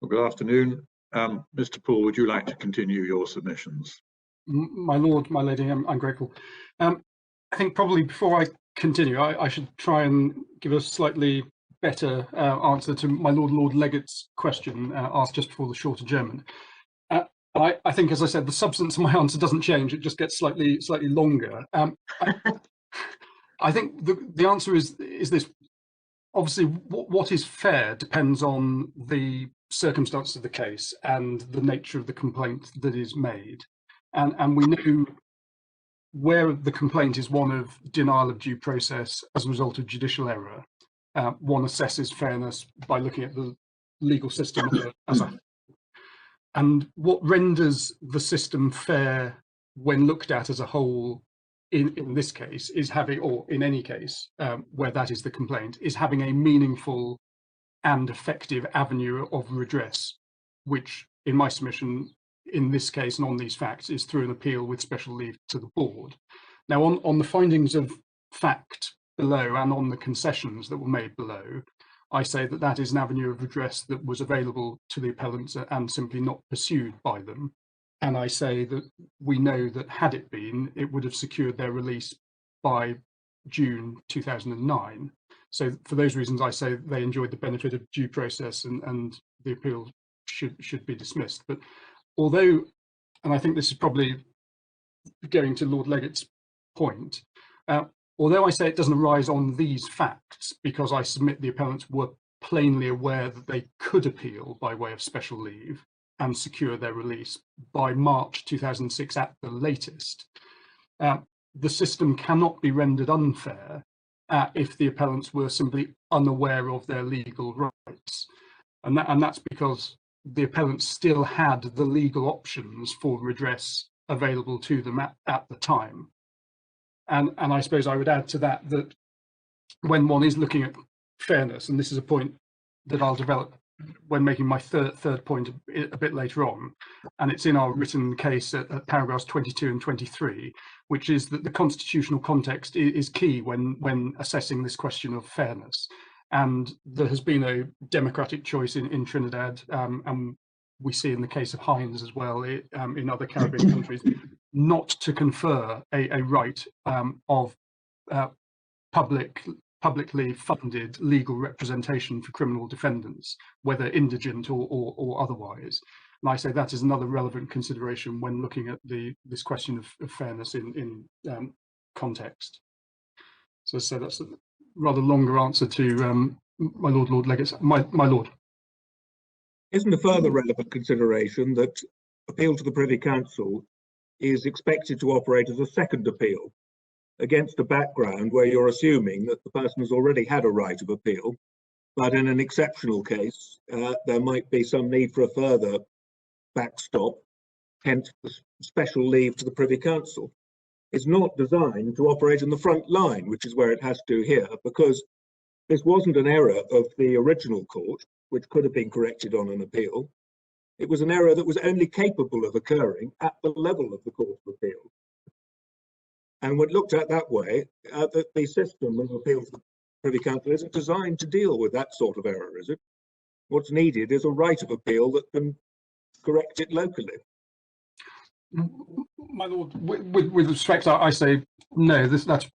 Well, good afternoon. Mr. Poole, would you like to continue your submissions? My lord, my lady, I'm grateful. I think probably before I continue, I should try and give a slightly better answer to my Lord Legate's question asked just before the short adjournment. I think, as I said, the substance of my answer doesn't change; it just gets slightly longer. I think the answer is this. Obviously, what is fair depends on the circumstances of the case and the nature of the complaint that is made. And we know where the complaint is one of denial of due process as a result of judicial error. One assesses fairness by looking at the legal system as a whole. And what renders the system fair when looked at as a whole in this case is having, or in any case where that is the complaint, is having a meaningful and effective avenue of redress, which in my submission in this case and on these facts is through an appeal with special leave to the board. Now on the findings of fact below and on the concessions that were made below, I say that that is an avenue of redress that was available to the appellants and simply not pursued by them. And I say that we know that had it been, it would have secured their release by June 2009. So for those reasons, I say they enjoyed the benefit of due process and the appeal should be dismissed. But although, and I think this is probably going to Lord Legate's point, although I say it doesn't arise on these facts, because I submit the appellants were plainly aware that they could appeal by way of special leave and secure their release by March 2006 at the latest, the system cannot be rendered unfair if the appellants were simply unaware of their legal rights. And that's because the appellants still had the legal options for redress available to them at the time. And I suppose I would add to that when one is looking at fairness, and this is a point that I'll develop when making my third point a bit later on, and it's in our written case at paragraphs 22 and 23, which is that the constitutional context is key when assessing this question of fairness. And there has been a democratic choice in Trinidad, and we see in the case of Hines as well in other Caribbean countries, not to confer a right of publicly funded legal representation for criminal defendants, whether indigent or otherwise. And I say that is another relevant consideration when looking at this question of fairness in context. So that's a rather longer answer to my Lord Legate. My Lord. Isn't a further relevant consideration that appeal to the Privy Council is expected to operate as a second appeal against a background where you're assuming that the person has already had a right of appeal, but in an exceptional case, there might be some need for a further backstop, hence the special leave to the Privy Council. It's not designed to operate in the front line, which is where it has to here, because this wasn't an error of the original court, which could have been corrected on an appeal. It was an error that was only capable of occurring at the level of the Court of Appeal. And when looked at that way, the system of appeal to the Privy Council isn't designed to deal with that sort of error, is it? What's needed is a right of appeal that can correct it locally. My Lord, with respect, I say no. That's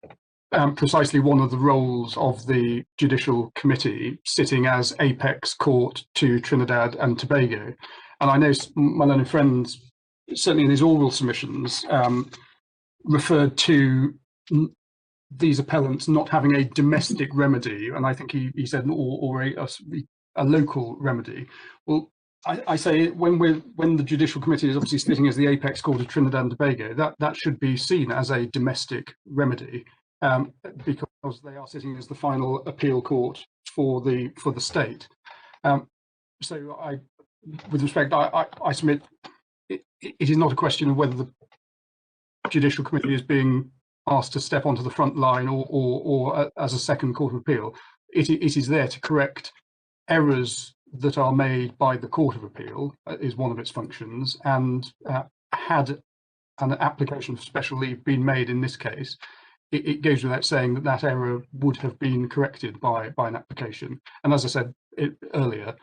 precisely one of the roles of the Judicial Committee, sitting as apex court to Trinidad and Tobago. And I know my learned friend, certainly in his oral submissions, referred to these appellants not having a domestic remedy, and I think he said or a local remedy. Well, I say when the Judicial Committee is obviously sitting as the apex court of Trinidad and Tobago, that should be seen as a domestic remedy, because they are sitting as the final appeal court for the state. So with respect, I submit it is not a question of whether the Judicial Committee is being asked to step onto the front line or as a second court of appeal. It is there to correct errors that are made by the Court of Appeal, is one of its functions, and had an application for special leave been made in this case, it goes without saying that error would have been corrected by an application. And as I said earlier,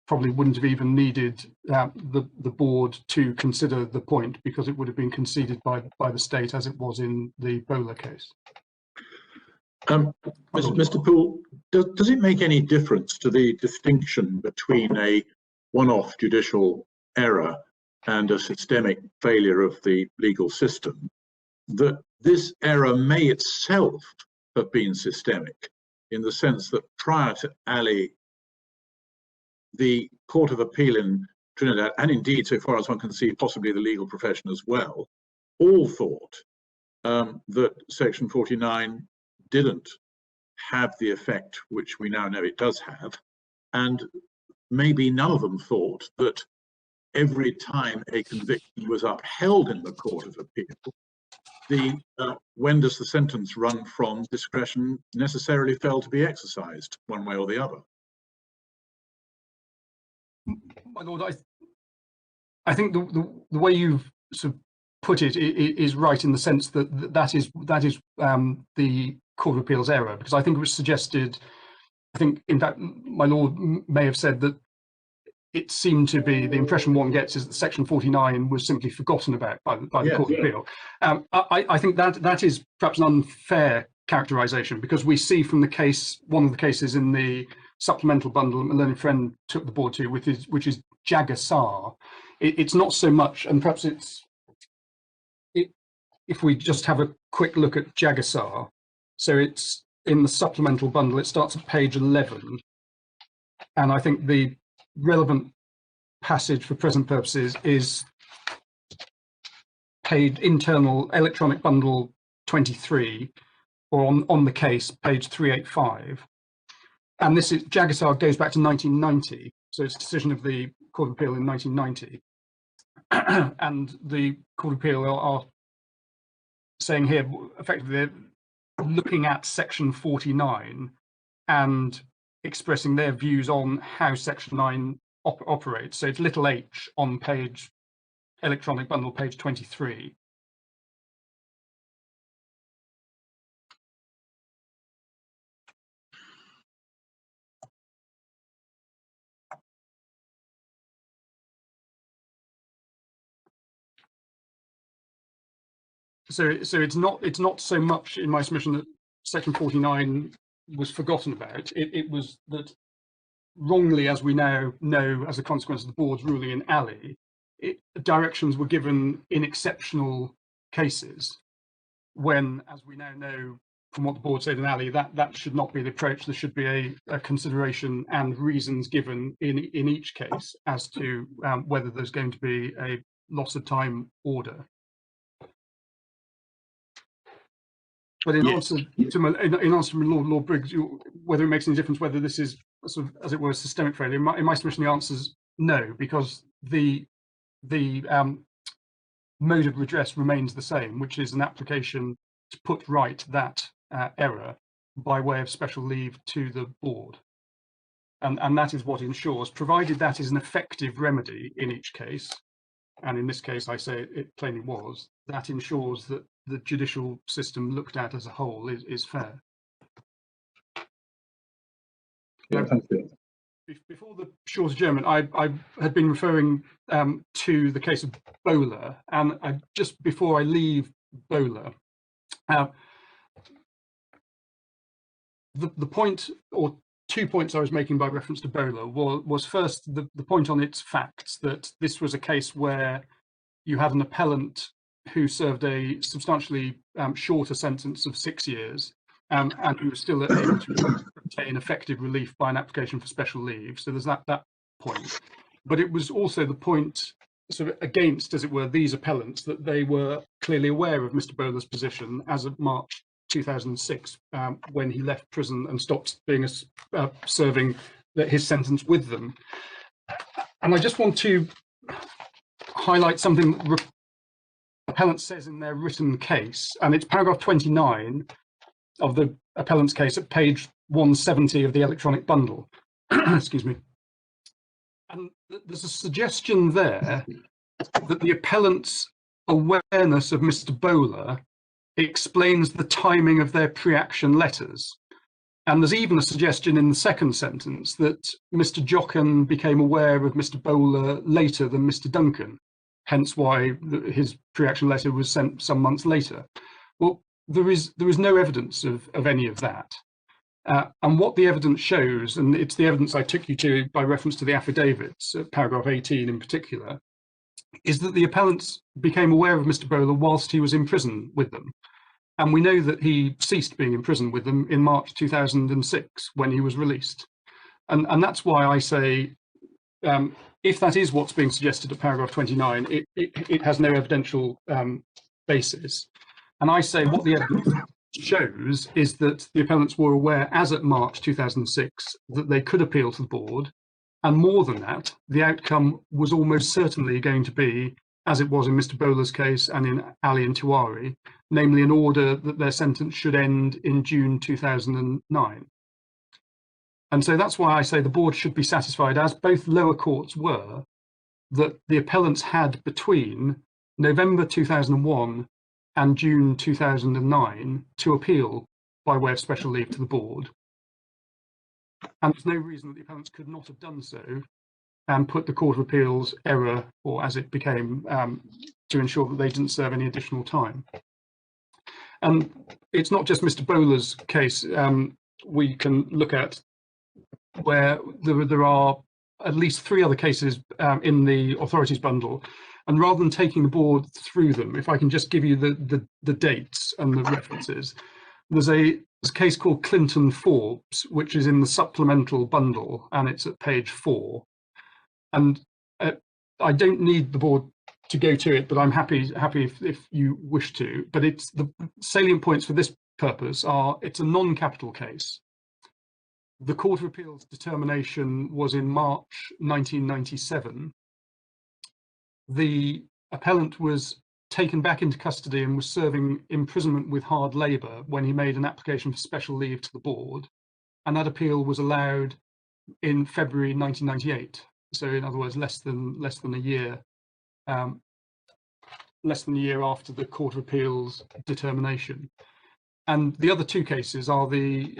probably wouldn't have even needed the board to consider the point, because it would have been conceded by the state, as it was in the Bowler case. Mr. Poole, does it make any difference to the distinction between a one-off judicial error and a systemic failure of the legal system that this error may itself have been systemic, in the sense that prior to Ali, the Court of Appeal in Trinidad, and indeed, so far as one can see, possibly the legal profession as well, all thought that Section 49 didn't have the effect which we now know it does have, and maybe none of them thought that every time a conviction was upheld in the Court of Appeal, when does the sentence run from discretion necessarily fail to be exercised one way or the other? My lord, I think the way you've sort of put it is right, in the sense that that is the Court of Appeal's error, because I think it was suggested, I think in fact my lord may have said that it seemed to be, the impression one gets is that Section 49 was simply forgotten about by the Court of Appeal. I think that is perhaps an unfair characterization, because we see from the case, one of the cases in the supplemental bundle my learned friend took the board to, which is Jagasar. It's not so much, and perhaps if we just have a quick look at Jagasar, so it's in the supplemental bundle, it starts at page 11, and I think the relevant passage for present purposes is page internal electronic bundle 23, or on the case page 385. And this is, Jagasar goes back to 1990, so it's a decision of the Court of Appeal in 1990. And the Court of Appeal are saying here, effectively, they're looking at Section 49 and expressing their views on how Section 9 operates. So it's little h on page electronic bundle, page 23. So it's not so much in my submission that Section 49 was forgotten about. It was that wrongly, as we now know, as a consequence of the board's ruling in Ali, directions were given in exceptional cases, when, as we now know from what the board said in Ali, that should not be the approach. There should be a consideration and reasons given in each case as to whether there's going to be a loss of time order. But in answer to Lord Briggs, whether it makes any difference whether this is sort of, as it were, a systemic failure, in my submission the answer is no, because the mode of redress remains the same, which is an application to put right that error by way of special leave to the board, and that is what ensures, provided that is an effective remedy in each case, and in this case I say it plainly was, that ensures that the judicial system looked at as a whole is fair. Yeah, thank you. Before the short adjournment, I had been referring to the case of Bowler, and just before I leave Bowler, the point, or 2 points I was making by reference to Bowler was first the point on its facts, that this was a case where you had an appellant who served a substantially shorter sentence of 6 years, and who was still able to obtain effective relief by an application for special leave. So there's that point. But it was also the point sort of against, as it were, these appellants, that they were clearly aware of Mr. Bowler's position as of March 2006, when he left prison and stopped being serving his sentence with them. And I just want to highlight something that the appellant says in their written case, and it's paragraph 29 of the appellant's case at page 170 of the electronic bundle. Excuse me. And there's a suggestion there that the appellant's awareness of Mr. Bowler explains the timing of their pre-action letters. And there's even a suggestion in the second sentence that Mr. Jokhan became aware of Mr. Bowler later than Mr. Duncan, hence why his pre-action letter was sent some months later. Well, there is no evidence of any of that. And what the evidence shows, and it's the evidence I took you to by reference to the affidavits, paragraph 18 in particular, is that the appellants became aware of Mr. Bowler whilst he was in prison with them. And we know that he ceased being in prison with them in March 2006 when he was released. And that's why I say, if that is what's being suggested at paragraph 29, it has no evidential basis. And I say what the evidence shows is that the appellants were aware as at March 2006 that they could appeal to the board. And more than that, the outcome was almost certainly going to be, as it was in Mr. Bowler's case and in Ali and Tuari, namely an order that their sentence should end in June 2009. And so that's why I say the board should be satisfied, as both lower courts were, that the appellants had between November 2001 and June 2009 to appeal by way of special leave to the board. And there's no reason that the appellants could not have done so and put the Court of Appeal's error, or as it became, to ensure that they didn't serve any additional time. And it's not just Mr. Bowler's case. We can look at where there are at least 3 other cases in the authorities bundle. And rather than taking the board through them, if I can just give you the dates and the references, there's a case called Clinton Forbes, which is in the supplemental bundle, and it's at page 4. And I don't need the board to go to it, but I'm happy if you wish to. But it's the salient points for this purpose are: it's a non-capital case. The Court of Appeal's determination was in March 1997. The appellant was taken back into custody and was serving imprisonment with hard labour when he made an application for special leave to the board, and that appeal was allowed in February 1998. So, in other words, less than a year, after the Court of Appeal's determination. And the other 2 cases are the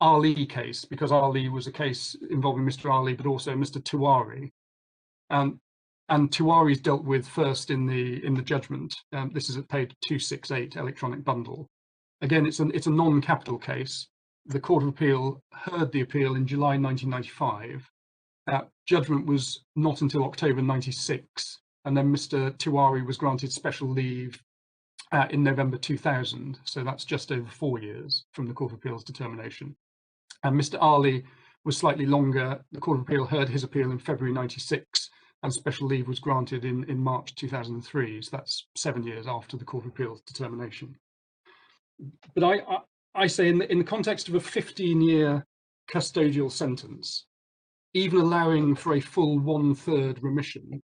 Ali case, because Ali was a case involving Mr. Ali, but also Mr. Tuari. And Tuari is dealt with first in the judgment. This is at page 268, electronic bundle. Again, it's a non-capital case. The Court of Appeal heard the appeal in July 1995. Judgment was not until October 96, and then Mr. Tuari was granted special leave in November 2000. So that's just over 4 years from the Court of Appeal's determination. And Mr. Ali was slightly longer. The Court of Appeal heard his appeal in February 96, and special leave was granted in March 2003. So that's 7 years after the Court of Appeal's determination. But I say in the context of a 15-year custodial sentence, even allowing for a full 1/3 remission,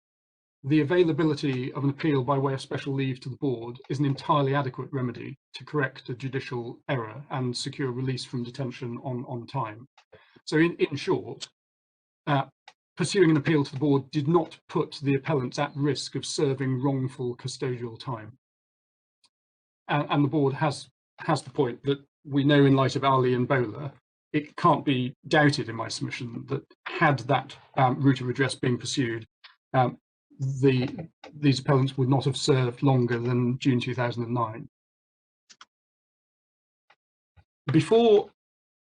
the availability of an appeal by way of special leave to the board is an entirely adequate remedy to correct a judicial error and secure release from detention on time. So in short, pursuing an appeal to the board did not put the appellants at risk of serving wrongful custodial time. And the board has the point that we know in light of Ali and Bowler, it can't be doubted in my submission that had that route of redress been pursued, these appellants would not have served longer than June 2009. Before,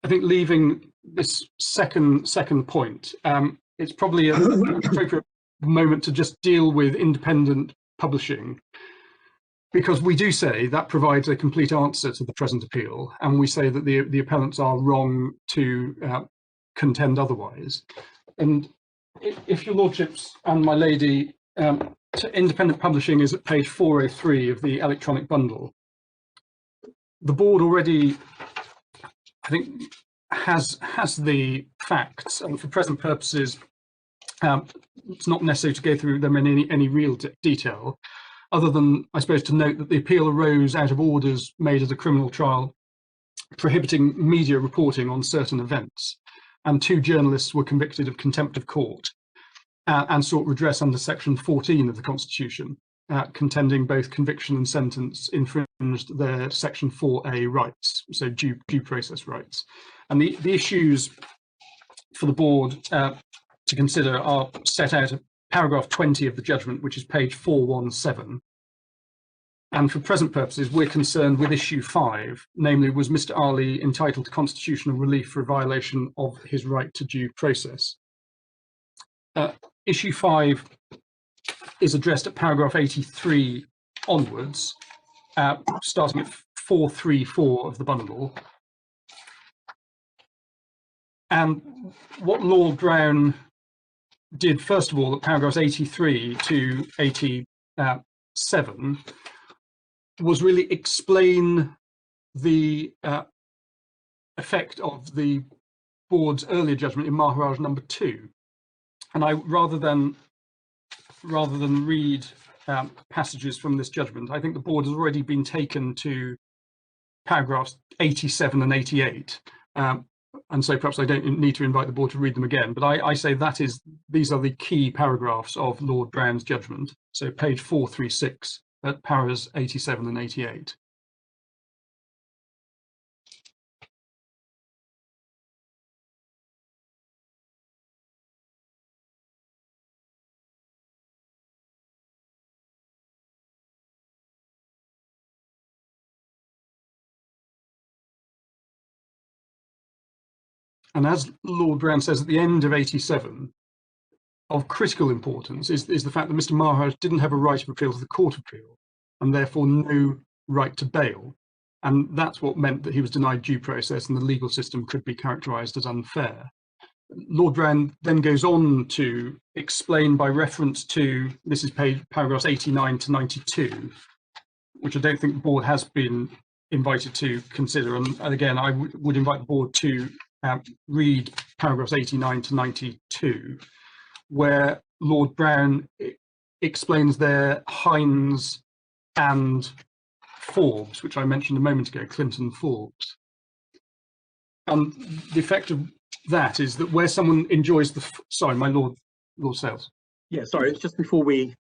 I think, leaving this second point, it's probably an appropriate moment to just deal with independent publishing, because we do say that provides a complete answer to the present appeal, and we say that the appellants are wrong to contend otherwise. And if your lordships and my lady, independent publishing is at page 403 of the electronic bundle. The board already, I think, has the facts, and for present purposes, it's not necessary to go through them in any real detail, other than, I suppose, to note that the appeal arose out of orders made at a criminal trial prohibiting media reporting on certain events, and 2 journalists were convicted of contempt of court and sought redress under section 14 of the Constitution, contending both conviction and sentence infringed their Section 4A rights, so due process rights. And the issues for the board to consider are set out at paragraph 20 of the judgment, which is page 417. And for present purposes, we're concerned with issue 5, namely, was Mr. Ali entitled to constitutional relief for a violation of his right to due process? Issue 5 is addressed at paragraph 83 onwards, starting at 434 of the bundle. And what Lord Brown did, first of all, at paragraphs 83 to 87, was really explain the effect of the board's earlier judgment in Maharaj number 2. And I, rather than read passages from this judgment, I think the board has already been taken to paragraphs 87 and 88. And so perhaps I don't need to invite the board to read them again, but I say these are the key paragraphs of Lord Brown's judgment. So page 436 at paras 87 and 88. And as Lord Brown says at the end of 87, of critical importance is the fact that Mr. Maharaj didn't have a right of appeal to the Court of Appeal, and therefore no right to bail. And that's what meant that he was denied due process and the legal system could be characterised as unfair. Lord Brown then goes on to explain by reference to, this is paragraphs 89 to 92, which I don't think the board has been invited to consider. And again, I would invite the board to read paragraphs 89 to 92, where Lord Brown explains their Hines and Forbes, which I mentioned a moment ago, Clinton Forbes. And the effect of that is that where someone enjoys the, sorry, my Lord Sales. Yeah, sorry, it's just before we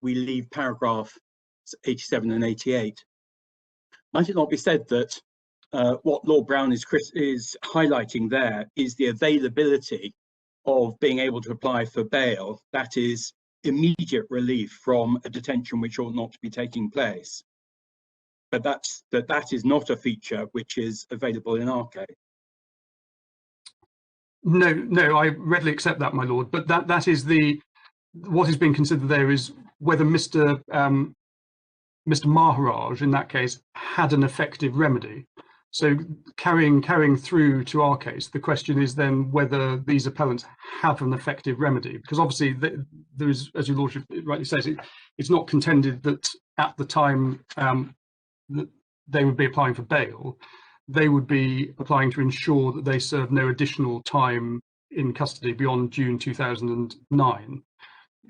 leave paragraph 87 and 88. Might it not be said that what Lord Brown is highlighting there is the availability of being able to apply for bail, that is immediate relief from a detention which ought not to be taking place. But that is not a feature which is available in our case. No, I readily accept that, my lord. But that is what is being considered there is whether Mr. Maharaj, in that case, had an effective remedy. So carrying through to our case, the question is then whether these appellants have an effective remedy, because obviously there is, as your lordship rightly says, it's not contended that at the time that they would be applying for bail, they would be applying to ensure that they serve no additional time in custody beyond June 2009.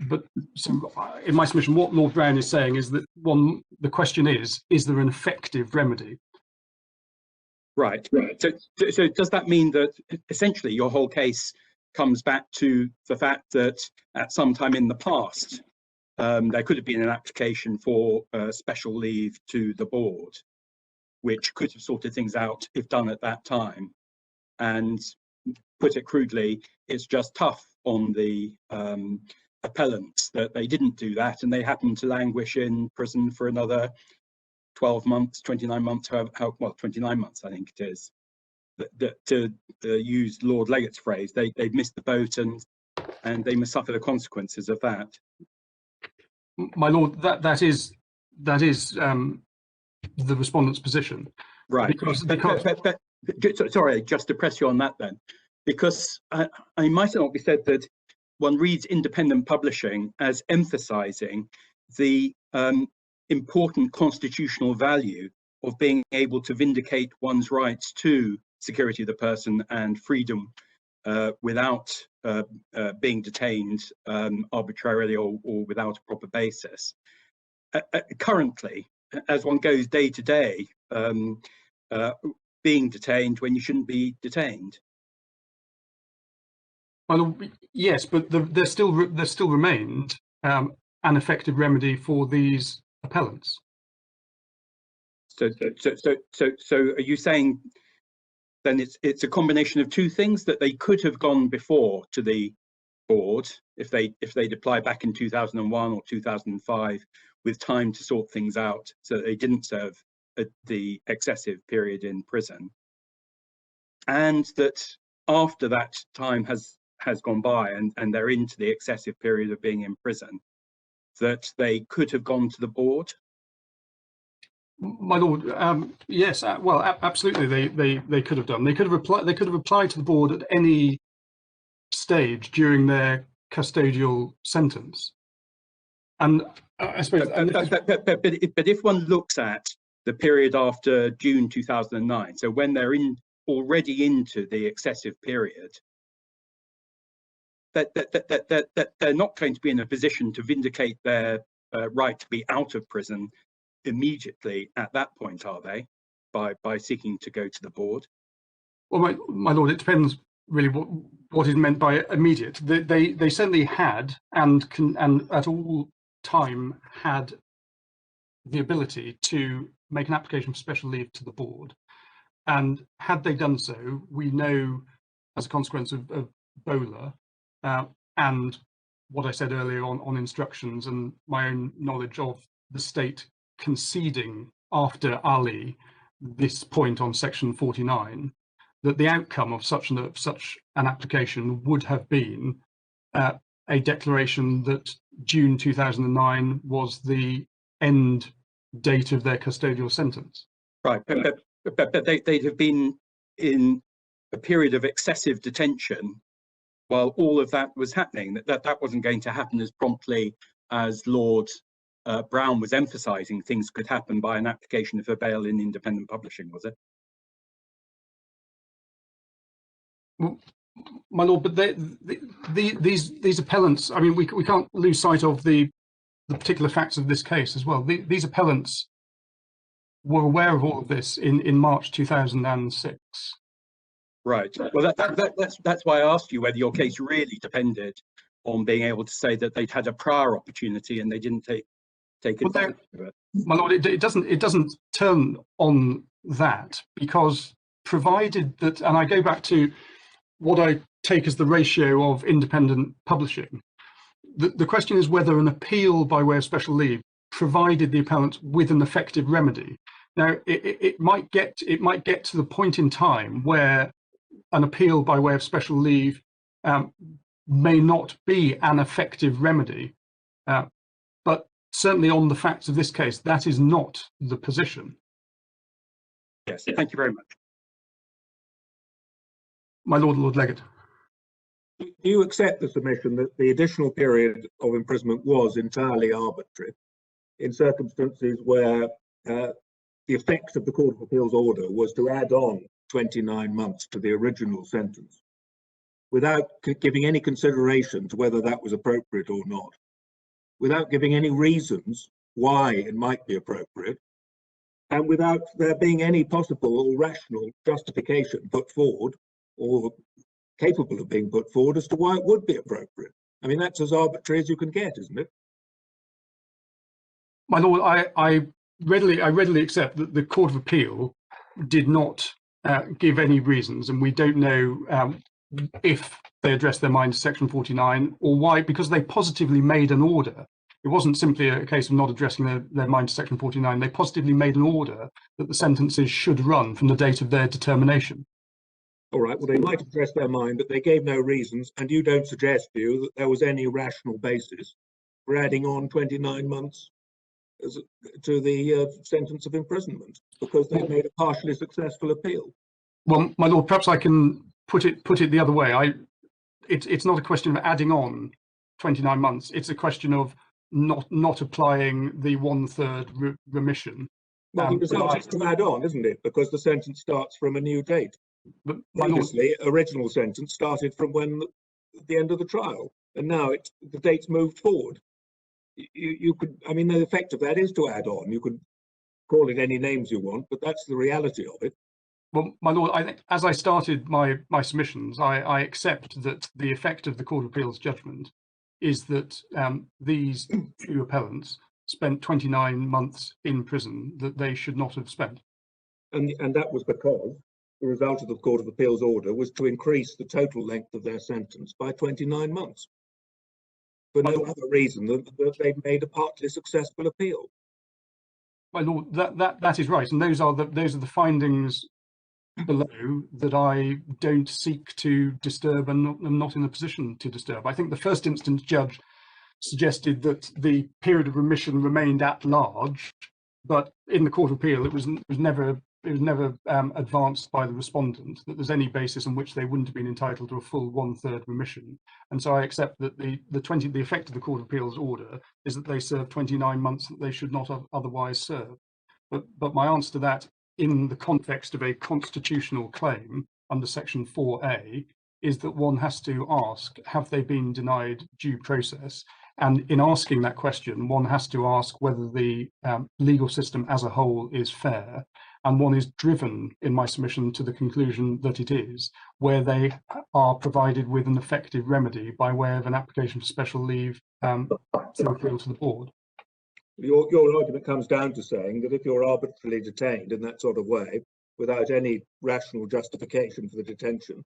But so in my submission, what Lord Brown is saying is that the question is there an effective remedy? Right. So does that mean that essentially your whole case comes back to the fact that at some time in the past, there could have been an application for special leave to the board, which could have sorted things out if done at that time? And put it crudely, it's just tough on the appellants that they didn't do that, and they happened to languish in prison for another 12 months, 29 months, well, 29 months, I think it is. To use Lord Legate's phrase, they've missed the boat and they must suffer the consequences of that. My lord, that is the respondent's position. Right. But sorry, just to press you on that then, because I might not be said that one reads independent publishing as emphasising the important constitutional value of being able to vindicate one's rights to security of the person and freedom without being detained arbitrarily or without a proper basis. Currently, as one goes day to day, being detained when you shouldn't be detained. Well, yes, but there still remained an effective remedy for these appellants. So are you saying then it's a combination of two things, that they could have gone before to the board if they'd applied back in 2001 or 2005 with time to sort things out, so that they didn't serve the excessive period in prison, and that after that time has gone by and they're into the excessive period of being in prison, that they could have gone to the board? My lord, yes, well, absolutely, they could have done. They could have applied to the board at any stage during their custodial sentence. And I suppose, but if one looks at the period after June 2009, so when they're already into the excessive period, that they're not going to be in a position to vindicate their right to be out of prison immediately at that point, are they, by seeking to go to the board? Well, my lord, it depends really what is meant by immediate. They certainly had and at all time had the ability to make an application for special leave to the board, and had they done so, we know as a consequence of BOLA and what I said earlier on instructions and my own knowledge of the state conceding after Ali this point on section 49, that the outcome of such an application would have been a declaration that June 2009 was the end date of their custodial sentence. Right, but they'd have been in a period of excessive detention while all of that was happening. That wasn't going to happen as promptly as Lord Brown was emphasising things could happen by an application for bail in independent publishing, was it? Well, my lord, but these appellants, I mean, we can't lose sight of the particular facts of this case as well. These appellants were aware of all of this in March 2006. Right. Well, that's why I asked you whether your case really depended on being able to say that they'd had a prior opportunity and they didn't take advantage of it. My lord, it doesn't turn on that, because provided that, and I go back to what I take as the ratio of independent publishing, the question is whether an appeal by way of special leave provided the appellant with an effective remedy. Now, it might get to the point in time where an appeal by way of special leave may not be an effective remedy, but certainly on the facts of this case, that is not the position. Yes, thank you very much. My lord, Lord Legate. Do you accept the submission that the additional period of imprisonment was entirely arbitrary in circumstances where the effect of the Court of Appeal's order was to add on 29 months to the original sentence without giving any consideration to whether that was appropriate or not, without giving any reasons why it might be appropriate, and without there being any possible or rational justification put forward or capable of being put forward as to why it would be appropriate? I mean, that's as arbitrary as you can get, isn't it? My lord, I readily accept that the Court of Appeal did not give any reasons, and we don't know if they addressed their mind to section 49 or why, because they positively made an order. It wasn't simply a case of not addressing their mind to section 49. They positively made an order that the sentences should run from the date of their determination. All right, well, they might address their mind, but they gave no reasons, and you don't suggest, do you, that there was any rational basis for adding on 29 months to the sentence of imprisonment, because they made a partially successful appeal? Well, my lord, perhaps I can put it the other way. It's not a question of adding on 29 months. It's a question of not applying the 1/3 remission. Well, the result is to add on, isn't it? Because the sentence starts from a new date. But Previously, original sentence started from when the end of the trial, and now the date's moved forward. You could, I mean, the effect of that is to add on. You could call it any names you want, but that's the reality of it. Well, my lord, I think as I started my submissions, I accept that the effect of the Court of Appeal's judgment is that these two appellants spent 29 months in prison that they should not have spent. And that was because the result of the Court of Appeal's order was to increase the total length of their sentence by 29 months. For no other reason than that they'd made a partly successful appeal. My lord, that is right, and those are the findings below that I don't seek to disturb and am not in a position to disturb. I think the first instance judge suggested that the period of remission remained at large, but in the Court of Appeal it was never advanced by the respondent that there's any basis on which they wouldn't have been entitled to a full 1/3 remission. And so I accept that the effect of the Court of Appeal's order is that they serve 29 months that they should not have otherwise served. But my answer to that, in the context of a constitutional claim under Section 4A, is that one has to ask, have they been denied due process? And in asking that question, one has to ask whether the legal system as a whole is fair. And one is driven, in my submission, to the conclusion that it is, where they are provided with an effective remedy by way of an application for special leave to appeal to the board. Your argument comes down to saying that if you're arbitrarily detained in that sort of way, without any rational justification for the detention,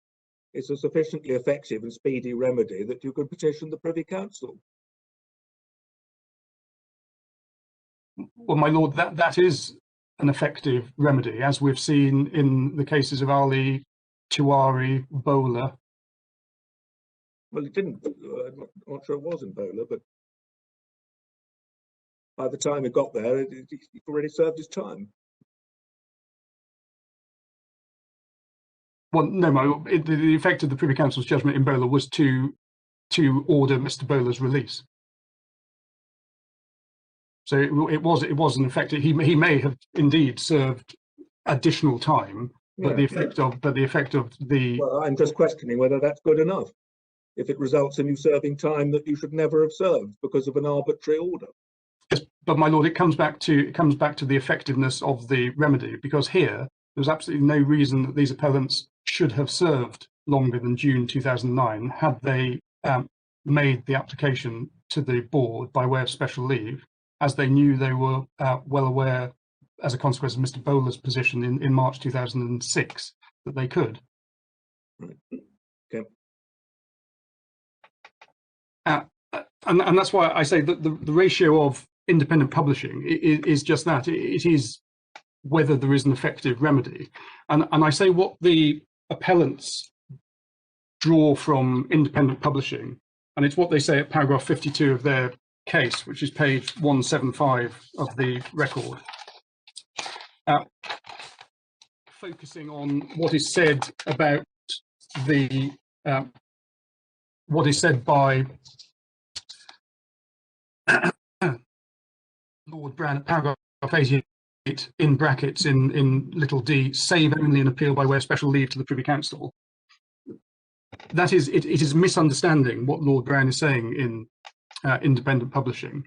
it's a sufficiently effective and speedy remedy that you could petition the Privy Council. Well, my lord, that is an effective remedy, as we've seen in the cases of Ali, Tuari, Bowler. Well, it didn't. I'm not sure it was in Bowler, but by the time it got there, he'd already served his time. Well, no, the effect of the Privy Council's judgment in Bowler was to order Mr. Bowler's release. So it was an effect. He may have indeed served additional time, but the effect of the. Well, I'm just questioning whether that's good enough. If it results in you serving time that you should never have served because of an arbitrary order. Yes, but my lord, it comes back to the effectiveness of the remedy, because here there's absolutely no reason that these appellants should have served longer than June 2009 had they made the application to the board by way of special leave, as they knew they were well aware, as a consequence of Mr. Bowler's position in March 2006, that they could. Right. Okay. And that's why I say that the ratio of independent publishing is just that. It is whether there is an effective remedy. And I say what the appellants draw from independent publishing, and it's what they say at paragraph 52 of their case, which is page 175 of the record, focusing on what is said about the what is said by Lord Brown at paragraph 88 in brackets in little d, save only an appeal by way of special leave to the Privy Council. That is, it is misunderstanding what Lord Brown is saying in independent publishing.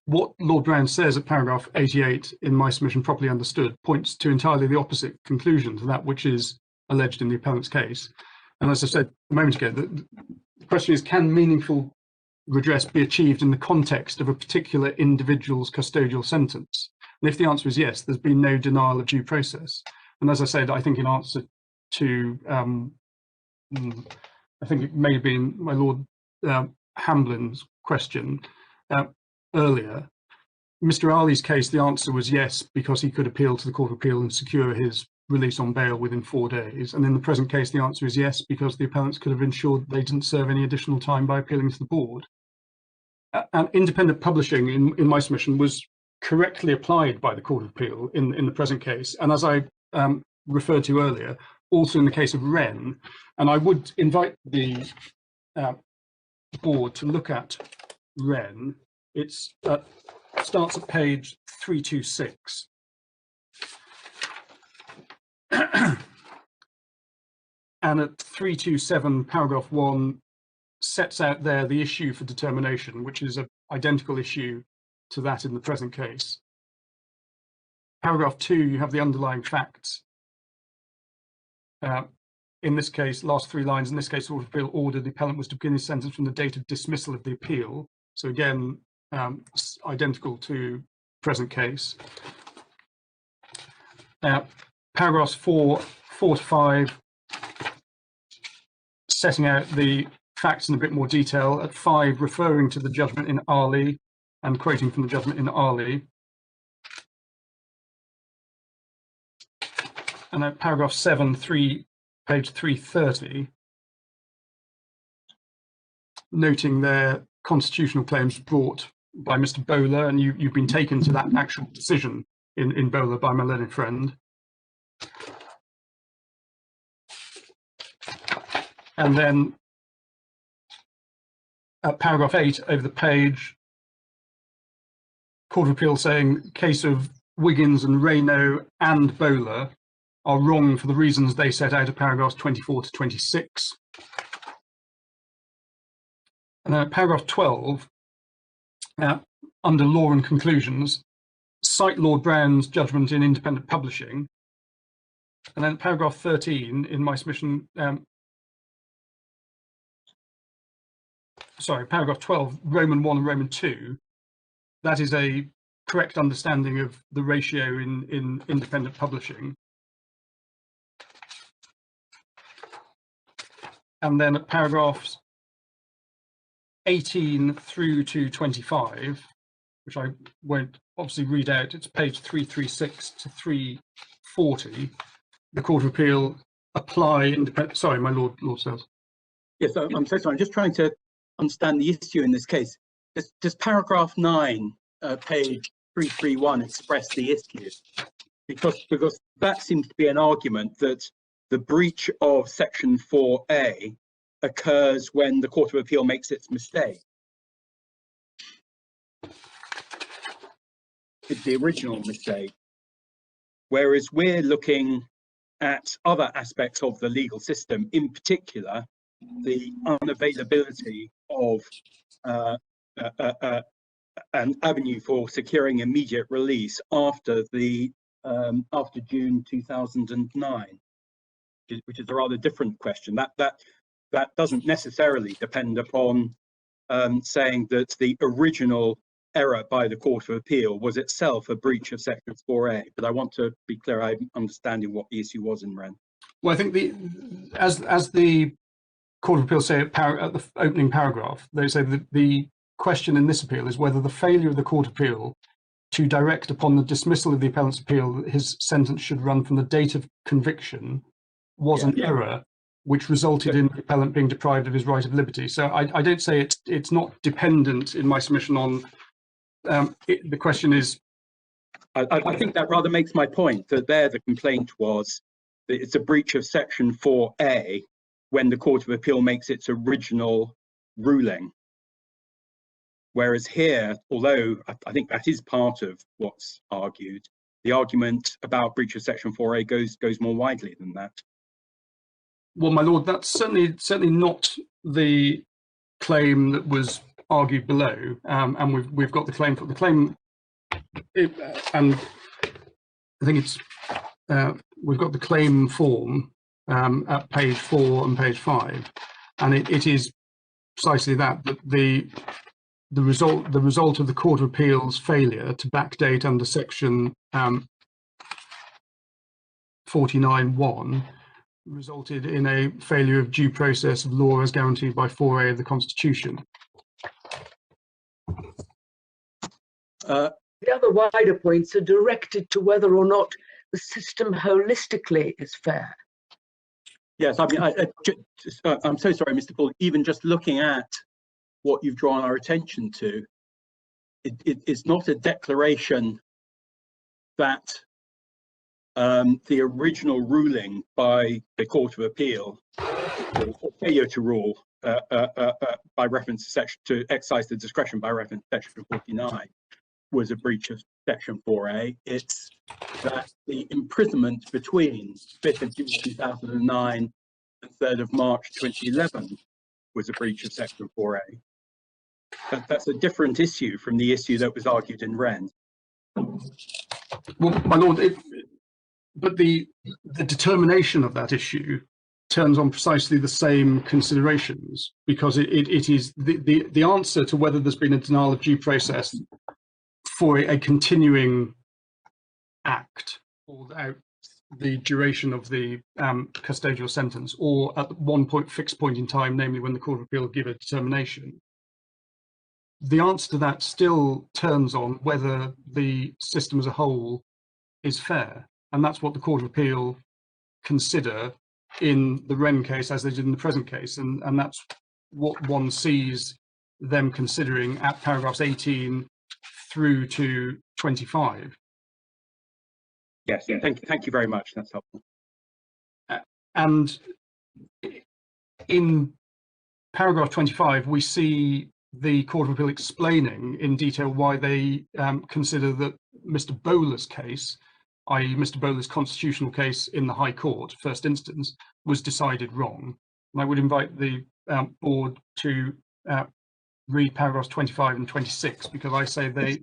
What Lord Brown says at paragraph 88 in my submission, properly understood, points to entirely the opposite conclusion to that which is alleged in the appellant's case. And as I said a moment ago, the question is, can meaningful redress be achieved in the context of a particular individual's custodial sentence? And if the answer is yes, there's been no denial of due process. And as I said, I think in answer to, I think it may have been my Lord Hamblin's question earlier, Mr. Ali's case, the answer was yes, because he could appeal to the Court of Appeal and secure his release on bail within 4 days. And in the present case, the answer is yes, because the appellants could have ensured they didn't serve any additional time by appealing to the board. And independent publishing, in my submission, was correctly applied by the Court of Appeal in the present case. And as I referred to earlier, also in the case of Wren. And I would invite the board to look at Wren. It starts at page 326. And at 327, paragraph 1, sets out there the issue for determination, which is an identical issue to that in the present case. Paragraph 2, you have the underlying facts. In this case, last 3 lines, in this case, Court of Appeal ordered the appellant was to begin his sentence from the date of dismissal of the appeal. So again, identical to present case. Paragraphs 4 to 5, setting out the facts in a bit more detail. At 5, referring to the judgment in Ali and quoting from the judgment in Ali. And at paragraph 7, page 330, noting their constitutional claims brought by Mr. Bowler, and you've been taken to that actual decision in Bowler by my learned friend. And then at paragraph 8 over the page, Court of Appeal saying case of Wiggins and Rayno and Bowler are wrong for the reasons they set out at paragraphs 24 to 26. And then at paragraph 12, under law and conclusions, cite Lord Brown's judgment in independent publishing. And then paragraph 13 in my submission, paragraph 12, Roman 1 and Roman 2, that is a correct understanding of the ratio in independent publishing. And then at paragraphs 18 through to 25, which I won't obviously read out, it's page 336 to 340, the Court of Appeal apply independent, sorry, my Lord says. Yes, I'm so sorry, I'm just trying to understand the issue in this case. Does paragraph 9, page 331 express the issue? Because that seems to be an argument that the breach of section 4A occurs when the Court of Appeal makes its mistake. It's the original mistake. Whereas we're looking at other aspects of the legal system, in particular, the unavailability of an avenue for securing immediate release after June 2009, which is a rather different question. That doesn't necessarily depend upon saying that the original error by the Court of Appeal was itself a breach of section 4A. But I want to be clear, I'm understanding what the issue was in Wren. Well, I think as the Court of Appeal say at the opening paragraph, they say that the question in this appeal is whether the failure of the Court of Appeal to direct upon the dismissal of the appellant's appeal that his sentence should run from the date of conviction was an error which resulted in the appellant being deprived of his right of liberty. So I don't say it's not dependent in my submission on the question is. I think that rather makes my point that there the complaint was that it's a breach of section 4A when the Court of Appeal makes its original ruling. Whereas here, although I think that is part of what's argued, the argument about breach of section 4A goes more widely than that. Well, my Lord, that's certainly not the claim that was argued below, and we've got the claim for the claim, and I think it's we've got the claim form at page 4 and page 5, and it is precisely that the result of the Court of Appeal's failure to backdate under section 49(1) resulted in a failure of due process of law as guaranteed by 4A of the Constitution. The other wider points are directed to whether or not the system holistically is fair. Yes, I mean, I'm so sorry, Mr. Paul, even just looking at what you've drawn our attention to, it's not a declaration that the original ruling by the Court of Appeal, or failure to rule by reference to exercise the discretion by reference to section 49, was a breach of section 4A. It's that the imprisonment between 5th of June 2009 and 3rd of March 2011 was a breach of section 4A. That's a different issue from the issue that was argued in Wren. Well, my Lord, but the determination of that issue turns on precisely the same considerations, because it is the answer to whether there's been a denial of due process for a continuing act or out the duration of the custodial sentence, or at one fixed point in time, namely when the Court of Appeal give a determination. The answer to that still turns on whether the system as a whole is fair, and that's what the Court of Appeal consider in the Wren case as they did in the present case, and that's what one sees them considering at paragraphs 18 through to 25. Yes, thank you very much. That's helpful. And in paragraph 25, we see the Court of Appeal explaining in detail why they consider that Mr. Bowler's case, i.e. Mr. Bowler's constitutional case in the High Court, first instance, was decided wrong. And I would invite the board to read paragraphs 25 and 26, because I say the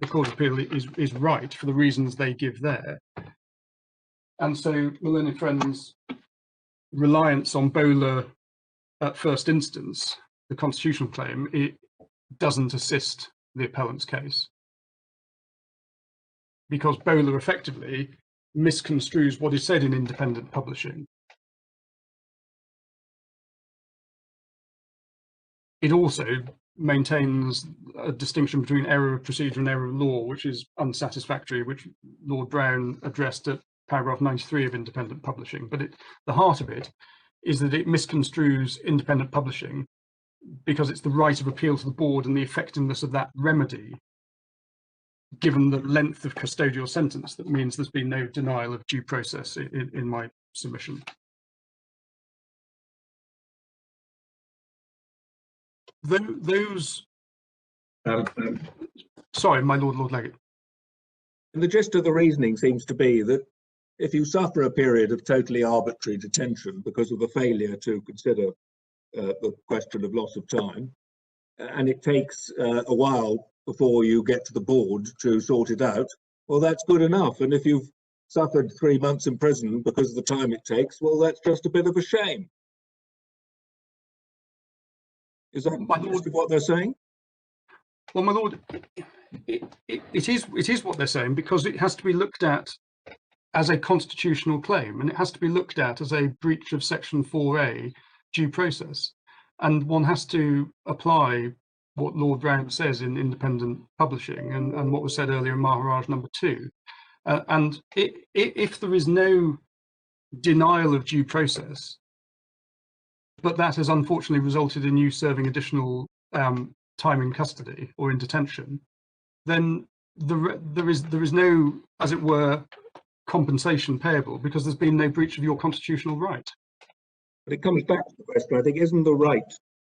Court of Appeal is right for the reasons they give there. And so my learned friends' reliance on Bowler at first instance, the constitutional claim, it doesn't assist the appellant's case, because Bowler effectively misconstrues what is said in independent publishing. It also maintains a distinction between error of procedure and error of law, which is unsatisfactory, which Lord Brown addressed at paragraph 93 of independent publishing. But the heart of it is that it misconstrues independent publishing because it's the right of appeal to the board and the effectiveness of that remedy, given the length of custodial sentence, that means there's been no denial of due process in my submission. Those, sorry, my Lord Legate. And the gist of the reasoning seems to be that if you suffer a period of totally arbitrary detention because of the failure to consider the question of loss of time, and it takes a while before you get to the board to sort it out, well, that's good enough. And if you've suffered 3 months in prison because of the time it takes, well, that's just a bit of a shame. Is that most of what they're saying? Well, my lord, it is what they're saying, because it has to be looked at as a constitutional claim, and it has to be looked at as a breach of section 4A due process. And one has to apply what Lord Brown says in independent publishing and what was said earlier in Maharaj number 2. And if there is no denial of due process, but that has unfortunately resulted in you serving additional time in custody or in detention, then there is no, as it were, compensation payable, because there's been no breach of your constitutional right. But it comes back to the question, I think, isn't the right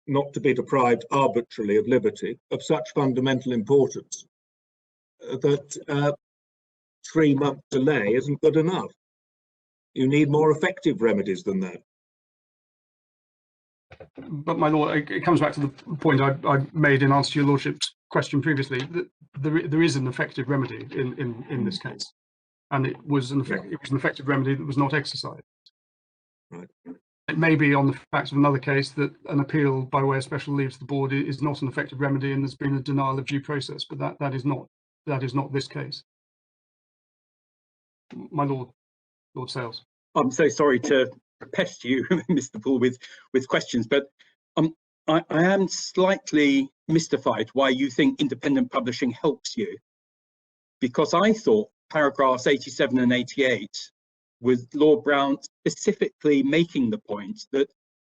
not to be deprived arbitrarily of liberty of such fundamental importance that 3 month delay isn't good enough? You need more effective remedies than that. But my lord, it comes back to the point I made in answer to your lordship's question previously, that there is an effective remedy in this case, and it was an effective remedy that was not exercised. Right. It may be on the facts of another case that an appeal by way of special leave to the board is not an effective remedy, and there's been a denial of due process. But that is not this case. My lord, Lord Sales. I'm so sorry to pest you, Mr. Poole, with questions, but I am slightly mystified why you think independent publishing helps you, because I thought paragraphs 87 and 88 with Lord Brown specifically making the point that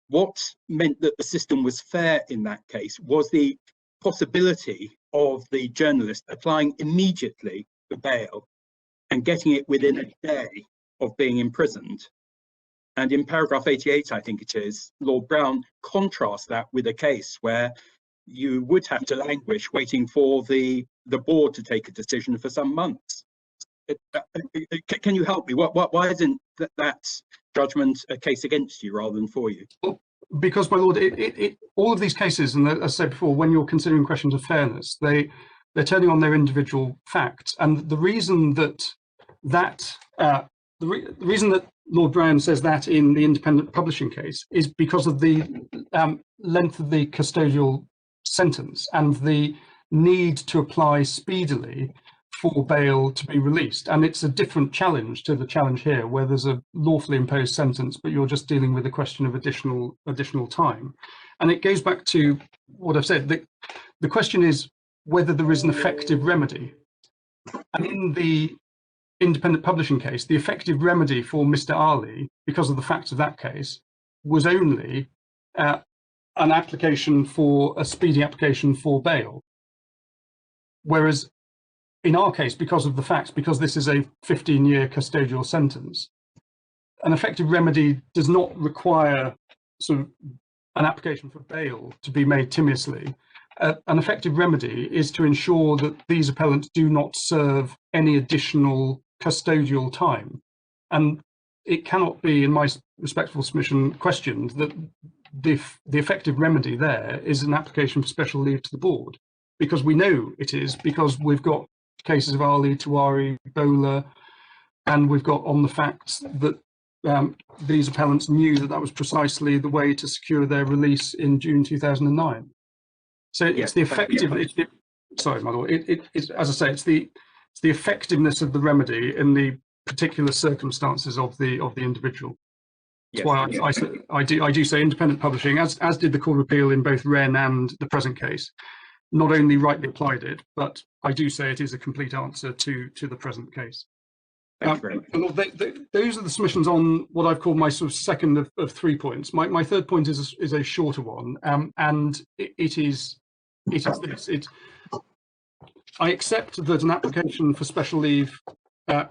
what meant that the system was fair in that case was the possibility of the journalist applying immediately for bail and getting it within a day of being imprisoned. And in paragraph 88, I think it is, Lord Brown contrasts that with a case where you would have to languish waiting for the board to take a decision for some months. Can you help me? Why isn't that judgment a case against you rather than for you? Well, because, my lord, all of these cases, and as I said before, when you're considering questions of fairness, they're turning on their individual facts. And the reason that the reason that Lord Brown says that in the independent publishing case is because of the length of the custodial sentence and the need to apply speedily for bail to be released. And it's a different challenge to the challenge here, where there's a lawfully imposed sentence, but you're just dealing with a question of additional time. And it goes back to what I've said. The question is whether there is an effective remedy. And in the independent publishing case, the effective remedy for Mr. Ali, because of the facts of that case, was only an application for a speedy application for bail. Whereas in our case, because of the facts, because this is a 15-year custodial sentence, an effective remedy does not require sort of an application for bail to be made timorously. An effective remedy is to ensure that these appellants do not serve any additional custodial time. And it cannot be, in my respectful submission, questioned that the effective remedy there is an application for special leave to the board, because we know it is, because we've got cases of Ali, Tuari, Bola, and we've got on the facts that these appellants knew that that was precisely the way to secure their release in June 2009. So it's the effective. Sorry, my lord. It's as I say, it's the effectiveness of the remedy in the particular circumstances of the individual. That's why I do say independent publishing, as did the Court of Appeal in both Wren and the present case, not only rightly applied it, but I do say it is a complete answer to the present case. Thank you very much. Those are the submissions on what I've called my sort of second of 3 points. My third point is a shorter one, and it is this. I accept that an application for special leave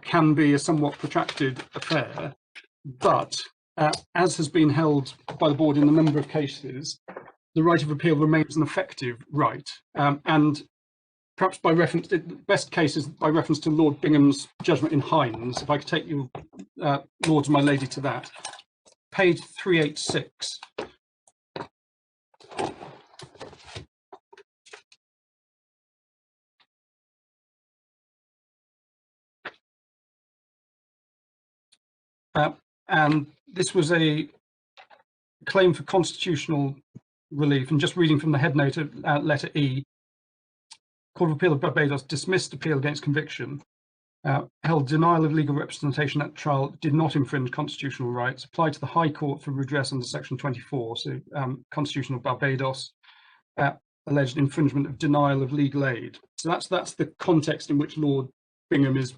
can be a somewhat protracted affair, but as has been held by the board in a number of cases, the right of appeal remains an effective right. And perhaps by reference, the best case is by reference to Lord Bingham's judgment in Hines. If I could take you, Lords and my lady, to that. Page 386. And this was a claim for constitutional relief, and just reading from the head note of letter E, Court of Appeal of Barbados dismissed appeal against conviction, held denial of legal representation at trial did not infringe constitutional rights, applied to the High Court for redress under section 24, so constitutional Barbados, alleged infringement of denial of legal aid. So that's the context in which Lord Bingham is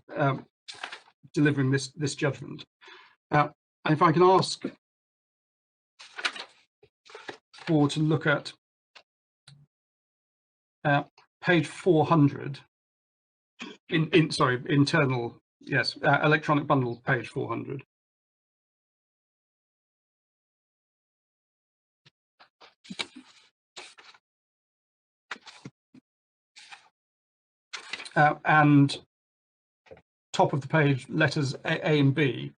delivering this judgment. And if I can ask for to look at page 400 internal, yes, electronic bundle, page 400. And top of the page, letters A and B.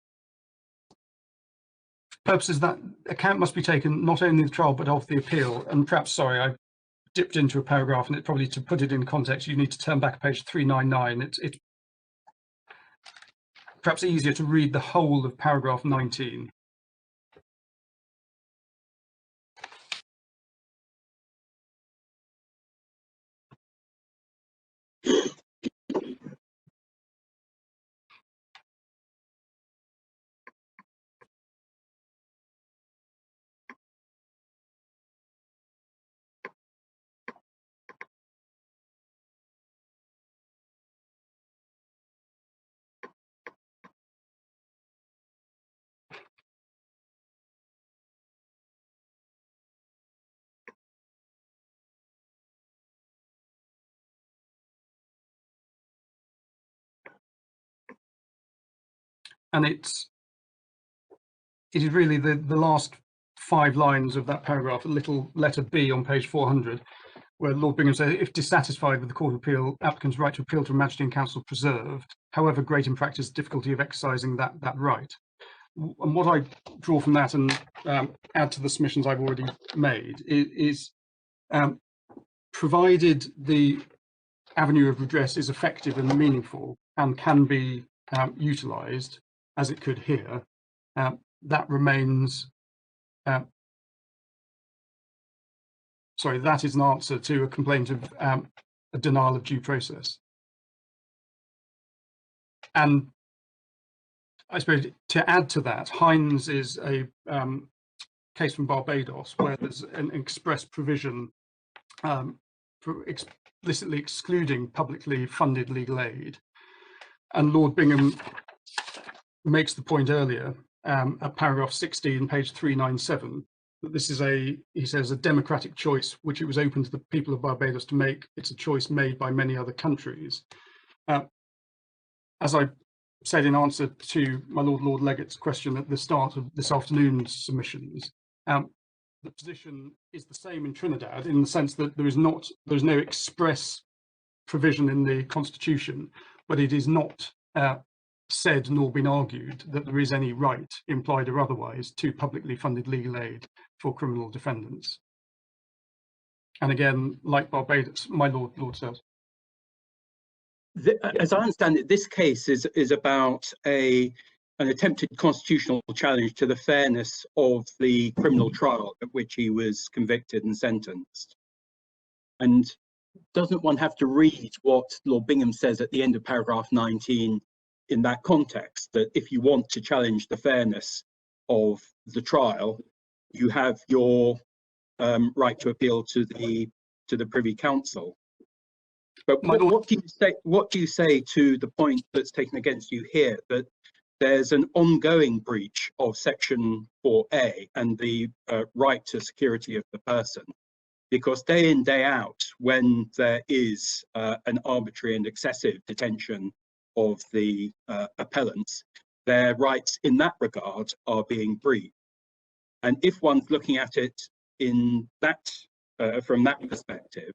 Purposes that account must be taken not only the trial but of the appeal. And perhaps, sorry, I dipped into a paragraph, and it probably, to put it in context, you need to turn back page 399. It's perhaps easier to read the whole of paragraph 19. And it is really the last 5 lines of that paragraph, a little letter B on page 400, where Lord Bingham says, if dissatisfied with the Court of Appeal, applicant's right to appeal to Majesty and Council preserved, however great in practice difficulty of exercising that right. And what I draw from that and add to the submissions I've already made is provided the avenue of redress is effective and meaningful and can be utilised, as it could here, that remains, sorry, that is an answer to a complaint of a denial of due process. And I suppose to add to that, Hines is a case from Barbados where there's an express provision for explicitly excluding publicly funded legal aid. And Lord Bingham makes the point earlier at paragraph 16, page 397, that this is he says, a democratic choice which it was open to the people of Barbados to make. It's a choice made by many other countries. As I said in answer to my Lord Legate's question at the start of this afternoon's submissions, the position is the same in Trinidad in the sense that there's no express provision in the Constitution, but it is not said nor been argued that there is any right, implied or otherwise, to publicly funded legal aid for criminal defendants. And again, like Barbados, my Lord says. As I understand it, this case is about an attempted constitutional challenge to the fairness of the criminal trial at which he was convicted and sentenced. And doesn't one have to read what Lord Bingham says at the end of paragraph 19 in that context, that if you want to challenge the fairness of the trial, you have your right to appeal to the Privy Council? But what do you say to the point that's taken against you here, that there's an ongoing breach of section 4A and the right to security of the person? Because day in, day out, when there is an arbitrary and excessive detention of the appellants, their rights in that regard are being breached. And if one's looking at it in that from that perspective,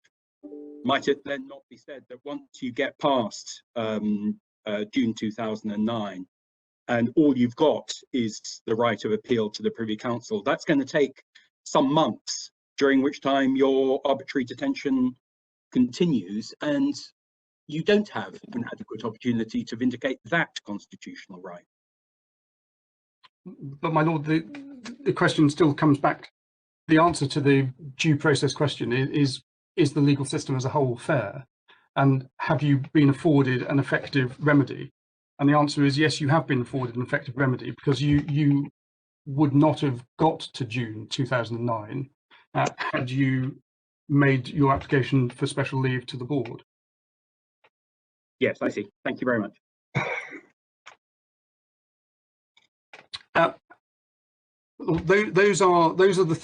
might it then not be said that once you get past June 2009 and all you've got is the right of appeal to the Privy Council, that's going to take some months, during which time your arbitrary detention continues and you don't have an adequate opportunity to vindicate that constitutional right? But my Lord, the question still comes back. The answer to the due process question is the legal system as a whole fair? And have you been afforded an effective remedy? And the answer is yes, you have been afforded an effective remedy, because you would not have got to June 2009 had you made your application for special leave to the board. Yes, I see. Thank you very much. Those are the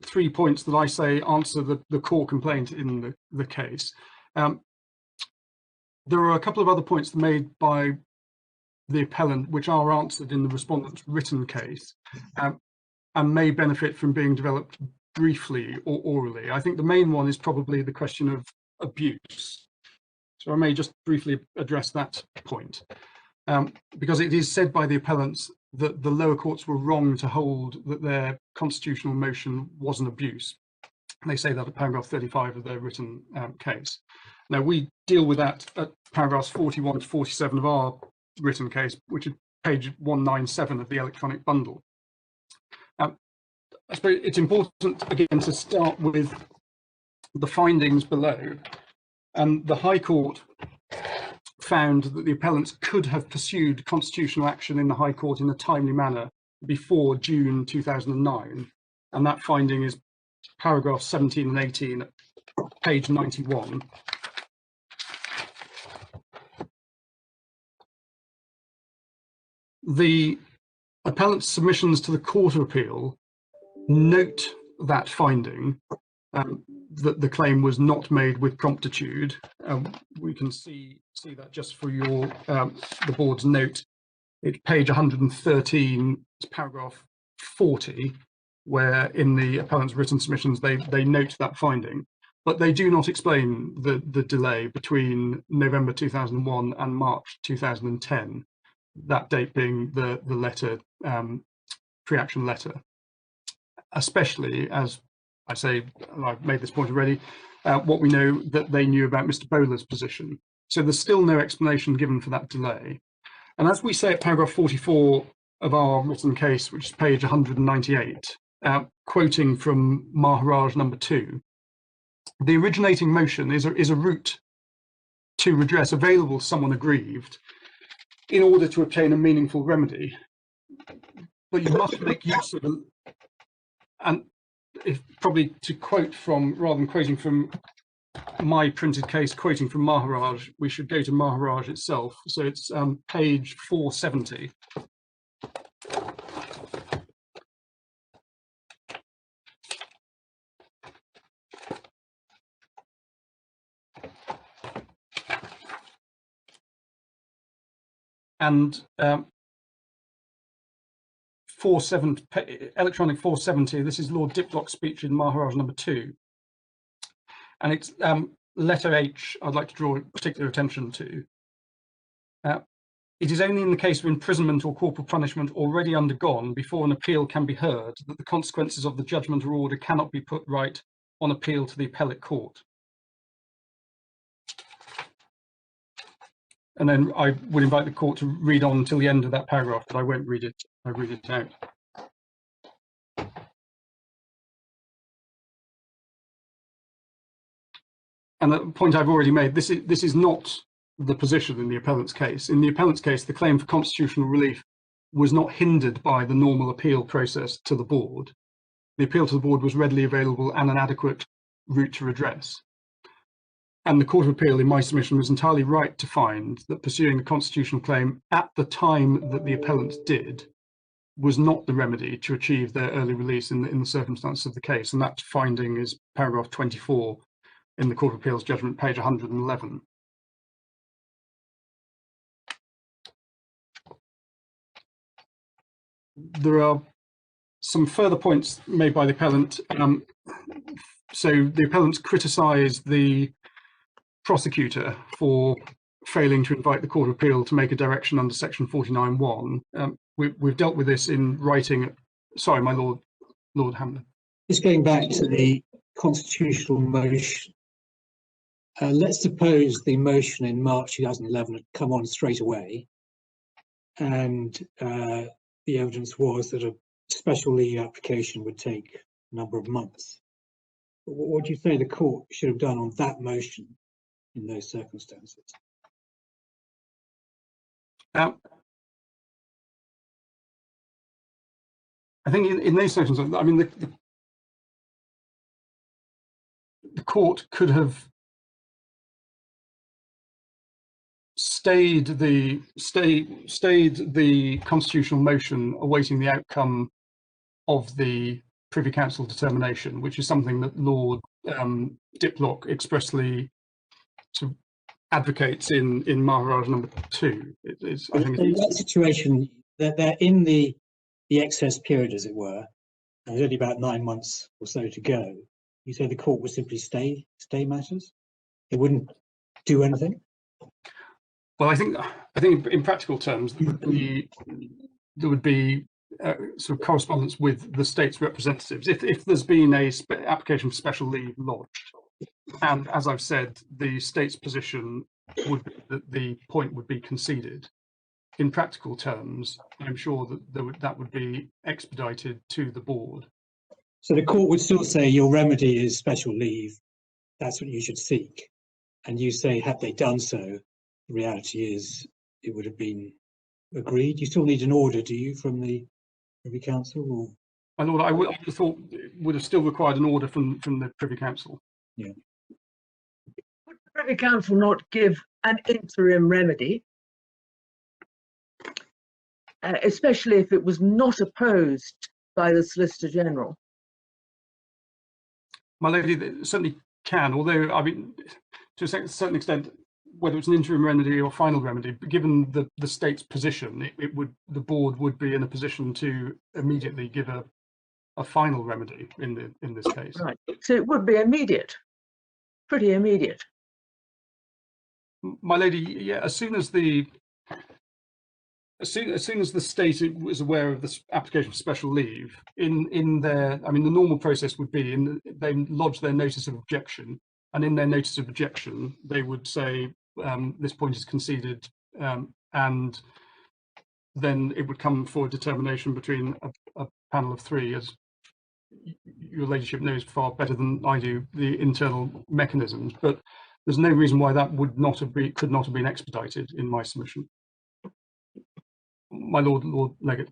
three points that I say answer the core complaint in the case. There are a couple of other points made by the appellant which are answered in the respondent's written case and may benefit from being developed briefly or orally. I think the main one is probably the question of abuse. So I may just briefly address that point, because it is said by the appellants that the lower courts were wrong to hold that their constitutional motion was an abuse. They say that at paragraph 35 of their written case. Now, we deal with that at paragraphs 41 to 47 of our written case, which is page 197 of the electronic bundle. I suppose it's important, again, to start with the findings below. The High Court found that the appellants could have pursued constitutional action in the High Court in a timely manner before June 2009. And that finding is paragraphs 17 and 18, page 91. The appellant's submissions to the Court of Appeal note that finding, that the claim was not made with promptitude. We can see that just for your the board's note. It's page 113, paragraph 40, where in the appellant's written submissions they note that finding, but they do not explain the delay between November 2001 and March 2010. That date being the letter, pre-action letter, especially as I say, and I've made this point already, what we know that they knew about Mr. Bowler's position. So there's still no explanation given for that delay. And as we say at paragraph 44 of our written case, which is page 198, quoting from Maharaj number 2. The originating motion is a route to redress available to someone aggrieved in order to obtain a meaningful remedy. But you must make use of them. And if probably to quote from, rather than quoting from my printed case, quoting from Maharaj, we should go to Maharaj itself. So it's page 470. And electronic 470, this is Lord Diplock's speech in Maharaj number 2. And it's letter H I'd like to draw particular attention to. It is only in the case of imprisonment or corporal punishment already undergone before an appeal can be heard that the consequences of the judgment or order cannot be put right on appeal to the appellate court. And then I would invite the court to read on until the end of that paragraph, but I won't read it. I read it out. And the point I've already made, this is not the position in the appellant's case. In the appellant's case, the claim for constitutional relief was not hindered by the normal appeal process to the board. The appeal to the board was readily available and an adequate route to redress. And the Court of Appeal, in my submission, was entirely right to find that pursuing the constitutional claim at the time that the appellant did was not the remedy to achieve their early release in the circumstances of the case. And that finding is paragraph 24 in the Court of Appeal's judgment, page 111. There are some further points made by the appellant. So the appellants criticised the prosecutor for failing to invite the Court of Appeal to make a direction under section 49(1). We've dealt with this in writing. Sorry, my Lord Hamlin. Just going back to the constitutional motion, let's suppose the motion in March 2011 had come on straight away, and the evidence was that a special leave application would take a number of months. What do you say the court should have done on that motion in those circumstances? I think in those circumstances, I mean, the court could have stayed the constitutional motion awaiting the outcome of the Privy Council determination, which is something that Lord Diplock expressly sort of advocates in Maharaj number 2. I think in that situation, they're in the excess period, as it were, and there's only about 9 months or so to go. You say the court would simply stay matters? It wouldn't do anything? Well, I think in practical terms, there would be sort of correspondence with the state's representatives if there's been a application for special leave lodged, and as I've said, the state's position would be that the point would be conceded. In practical terms, I'm sure that that would be expedited to the board. So the court would still say your remedy is special leave. That's what you should seek. And you say, had they done so, the reality is it would have been agreed. You still need an order, do you, from the Privy Council? Or? My Lord, I would have thought it would have still required an order from the Privy Council. Yeah. Would the Privy Council not give an interim remedy, especially if it was not opposed by the Solicitor General? My Lady, they certainly can, although, I mean, to a certain extent, whether it's an interim remedy or final remedy, given the state's position, the board would be in a position to immediately give a final remedy in this case. Right. So it would be immediate, pretty immediate. My Lady, yeah. As soon as the state was aware of this application for special leave, in their, I mean, the normal process would be they lodge their notice of objection, and in their notice of objection, they would say this point is conceded, and then it would come for determination between a panel of 3, as your ladyship knows far better than I do the internal mechanisms. But there's no reason why that could not have been expedited in my submission. My Lord Legate.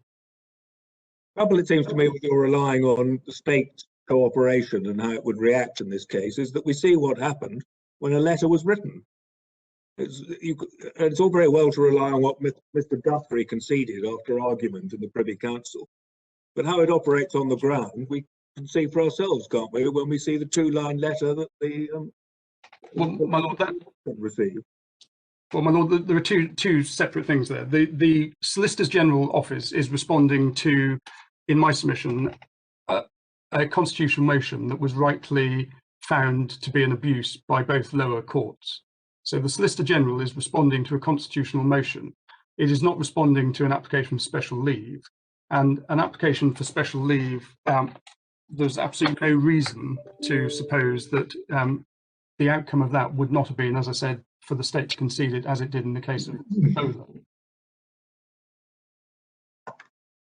Trouble, it seems to me, with your relying on the state cooperation and how it would react in this case, is that we see what happened when a letter was written. It's all very well to rely on what Mr. Guthrie conceded after argument in the Privy Council, but how it operates on the ground, we can see for ourselves, can't we, when we see the 2-line letter that the my Lord, received. Well, my Lord, there are two separate things there. The Solicitor General Office is responding to, in my submission, a constitutional motion that was rightly found to be an abuse by both lower courts. So the Solicitor General is responding to a constitutional motion. It is not responding to an application for special leave. And an application for special leave, there's absolutely no reason to suppose that the outcome of that would not have been, as I said, for the state to concede it, as it did in the case of Bowler.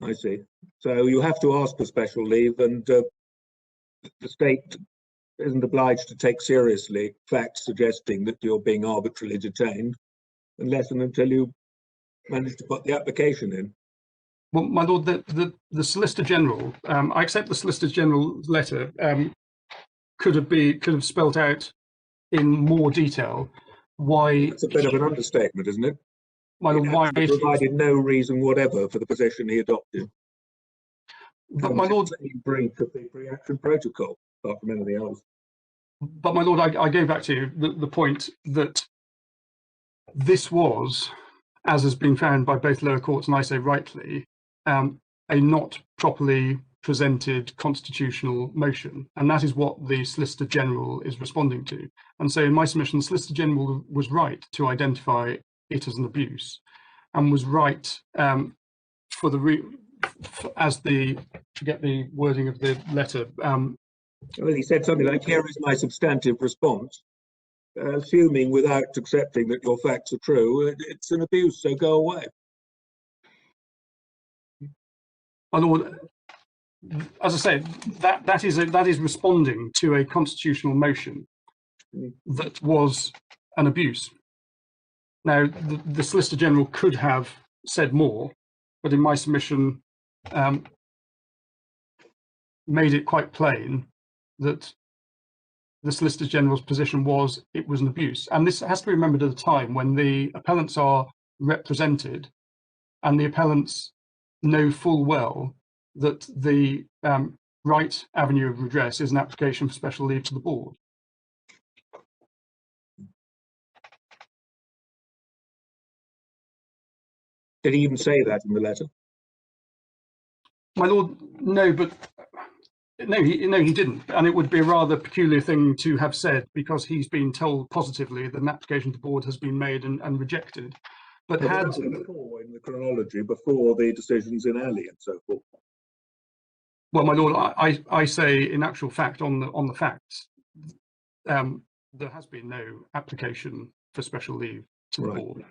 I see. So you have to ask for special leave, and the state isn't obliged to take seriously facts suggesting that you're being arbitrarily detained unless and until you manage to put the application in. Well, my Lord, the Solicitor General, I accept the Solicitor General's letter could have spelt out in more detail why. It's a bit of an understatement, isn't it? My Lord, why he provided no reason whatever for the position he adopted. But my Lord, breach of the pre-action protocol, apart from anything else. But my Lord, I go back to the point that this was, as has been found by both lower courts, and I say rightly, a not properly presented constitutional motion, and that is what the Solicitor General is responding to. And so in my submission, the Solicitor General was right to identify it as an abuse, and was right forget the wording of the letter. Well, he said something like, "Here is my substantive response," assuming without accepting that your facts are true, it's an abuse, so go away. My Lord, as I say, that is responding to a constitutional motion that was an abuse. Now, the Solicitor General could have said more, but in my submission, made it quite plain that the Solicitor General's position was it was an abuse. And this has to be remembered at a time when the appellants are represented, and the appellants know full well that the right avenue of redress is an application for special leave to the board. Did he even say that in the letter? My Lord, no, but no, he didn't, and it would be a rather peculiar thing to have said, because he's been told positively that an application to the board has been made and rejected. But had before, in the chronology, before the decisions in Alley and so forth. Well, my Lord, I say in actual fact, on the facts, there has been no application for special leave to the board,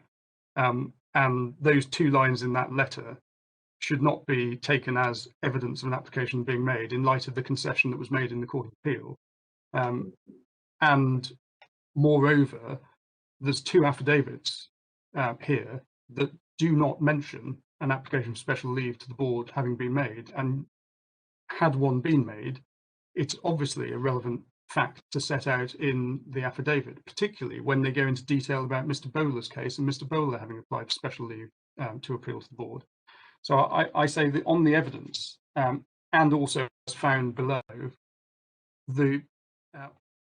and those 2 lines in that letter should not be taken as evidence of an application being made in light of the concession that was made in the Court of Appeal. And moreover, there's 2 affidavits here that do not mention an application for special leave to the board having been made. And had one been made, it's obviously a relevant fact to set out in the affidavit, particularly when they go into detail about Mr. Bowler's case and Mr. Bowler having applied for special leave to appeal to the board. So I say that on the evidence, and also as found below, an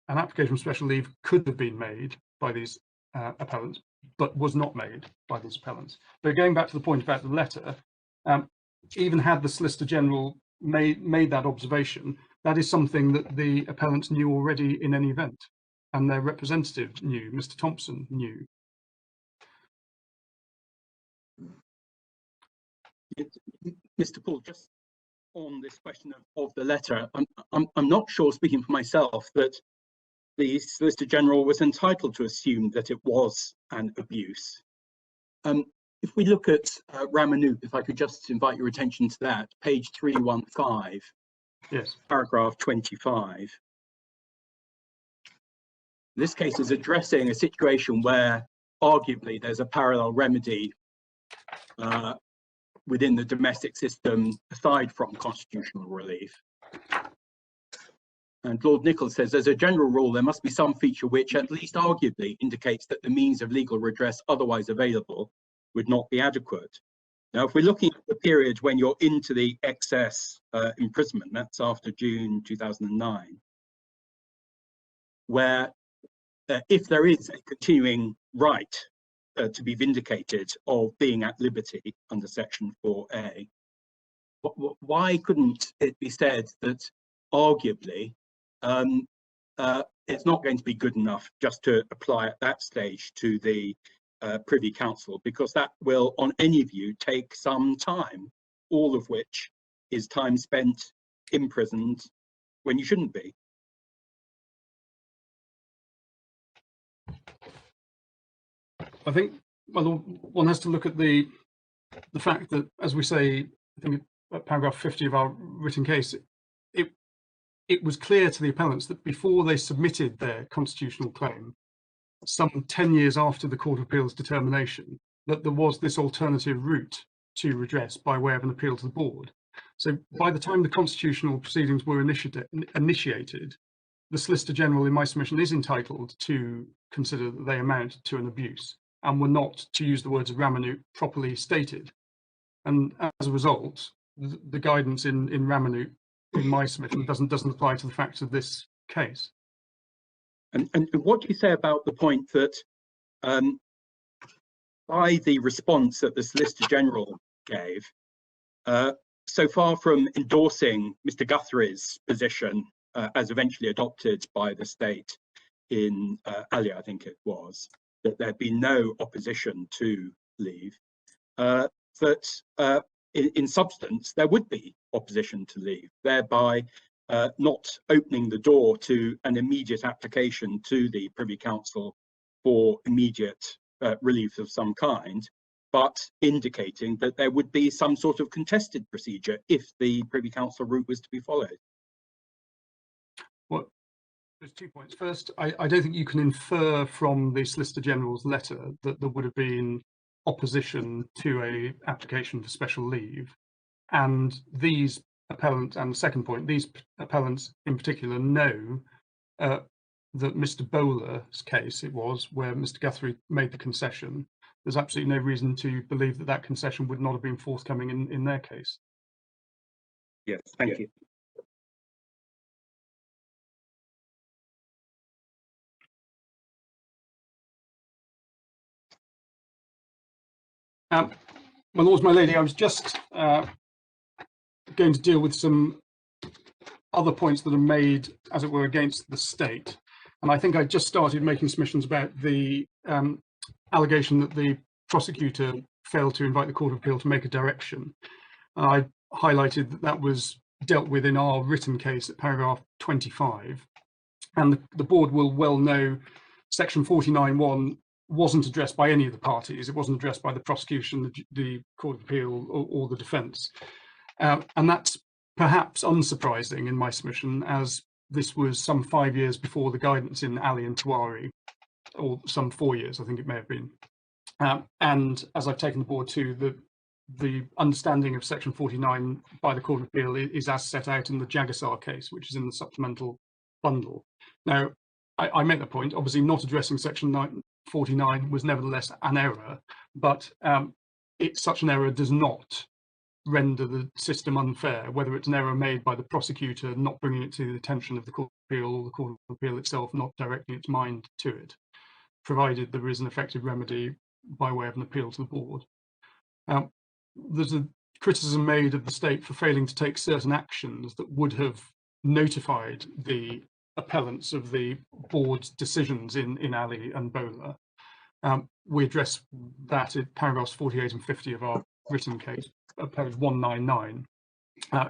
application for special leave could have been made by these appellants, but was not made by these appellants. But going back to the point about the letter, even had the Solicitor General made that observation, that is something that the appellants knew already in any event, and their representative knew, Mr. Thompson knew. Mr. Paul, just on this question of the letter, I'm not sure, speaking for myself, that the Solicitor General was entitled to assume that it was an abuse. if we look at Ramanut, if I could just invite your attention to that, page 315, Yes. paragraph 25. This case is addressing a situation where arguably there's a parallel remedy within the domestic system aside from constitutional relief. And Lord Nichols says, as a general rule, there must be some feature which at least arguably indicates that the means of legal redress otherwise available would not be adequate. Now, if we're looking at the period when you're into the excess imprisonment, that's after June 2009, where if there is a continuing right to be vindicated of being at liberty under section 4A, why couldn't it be said that arguably it's not going to be good enough just to apply at that stage to the Privy Council, because that will, on any view, take some time, all of which is time spent imprisoned when you shouldn't be? I think, well, one has to look at the fact that, as we say, I think at paragraph 50 of our written case, it was clear to the appellants that before they submitted their constitutional claim, some 10 years after the Court of Appeal's determination, that there was this alternative route to redress by way of an appeal to the board. So by the time the constitutional proceedings were initiated, the Solicitor General in my submission is entitled to consider that they amount to an abuse and were not, to use the words of Ramanut, properly stated. And as a result, the guidance in Ramanut in my submission doesn't apply to the facts of this case. And what do you say about the point that by the response that the Solicitor General gave, so far from endorsing Mr. Guthrie's position as eventually adopted by the state in Ali, I think it was, that there'd been no opposition to leave, that in substance there would be opposition to leave, thereby not opening the door to an immediate application to the Privy Council for immediate relief of some kind, but indicating that there would be some sort of contested procedure if the Privy Council route was to be followed. Well, there's 2 points. First, I don't think you can infer from the Solicitor General's letter that there would have been opposition to a application for special leave, and these appellants, and the second point, these appellants in particular know that Mr. Bowler's case, it was where Mr. Guthrie made the concession. There's absolutely no reason to believe that that concession would not have been forthcoming in their case. Yes, thank you. My lords, my lady, I was just going to deal with some other points that are made, as it were, against the state. And I think I just started making submissions about the allegation that the prosecutor failed to invite the Court of Appeal to make a direction. I highlighted that that was dealt with in our written case at paragraph 25. And the board will well know section 49(1) wasn't addressed by any of the parties. It wasn't addressed by the prosecution, the Court of Appeal, or the defence. And that's perhaps unsurprising in my submission, as this was some 5 years before the guidance in Ali and Tawari, or some 4 years, I think it may have been. And as I've taken the board to, the understanding of section 49 by the Court of Appeal is as set out in the Jagasar case, which is in the supplemental bundle. Now, I make the point, obviously not addressing section 49 was nevertheless an error, but such an error does not render the system unfair, whether it's an error made by the prosecutor not bringing it to the attention of the Court of Appeal, or the Court of Appeal itself not directing its mind to it, provided there is an effective remedy by way of an appeal to the board. There's a criticism made of the state for failing to take certain actions that would have notified the appellants of the board's decisions in Ali and Bowler. We address that in paragraphs 48 and 50 of our written case, page 199.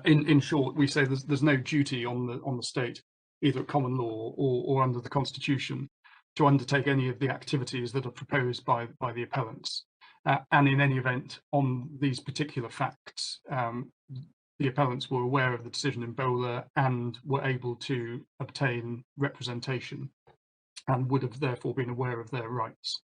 In short, we say there's no duty on the state, either at common law or under the Constitution, to undertake any of the activities that are proposed by the appellants. and in any event, on these particular facts, the appellants were aware of the decision in Bowler and were able to obtain representation and would have therefore been aware of their rights.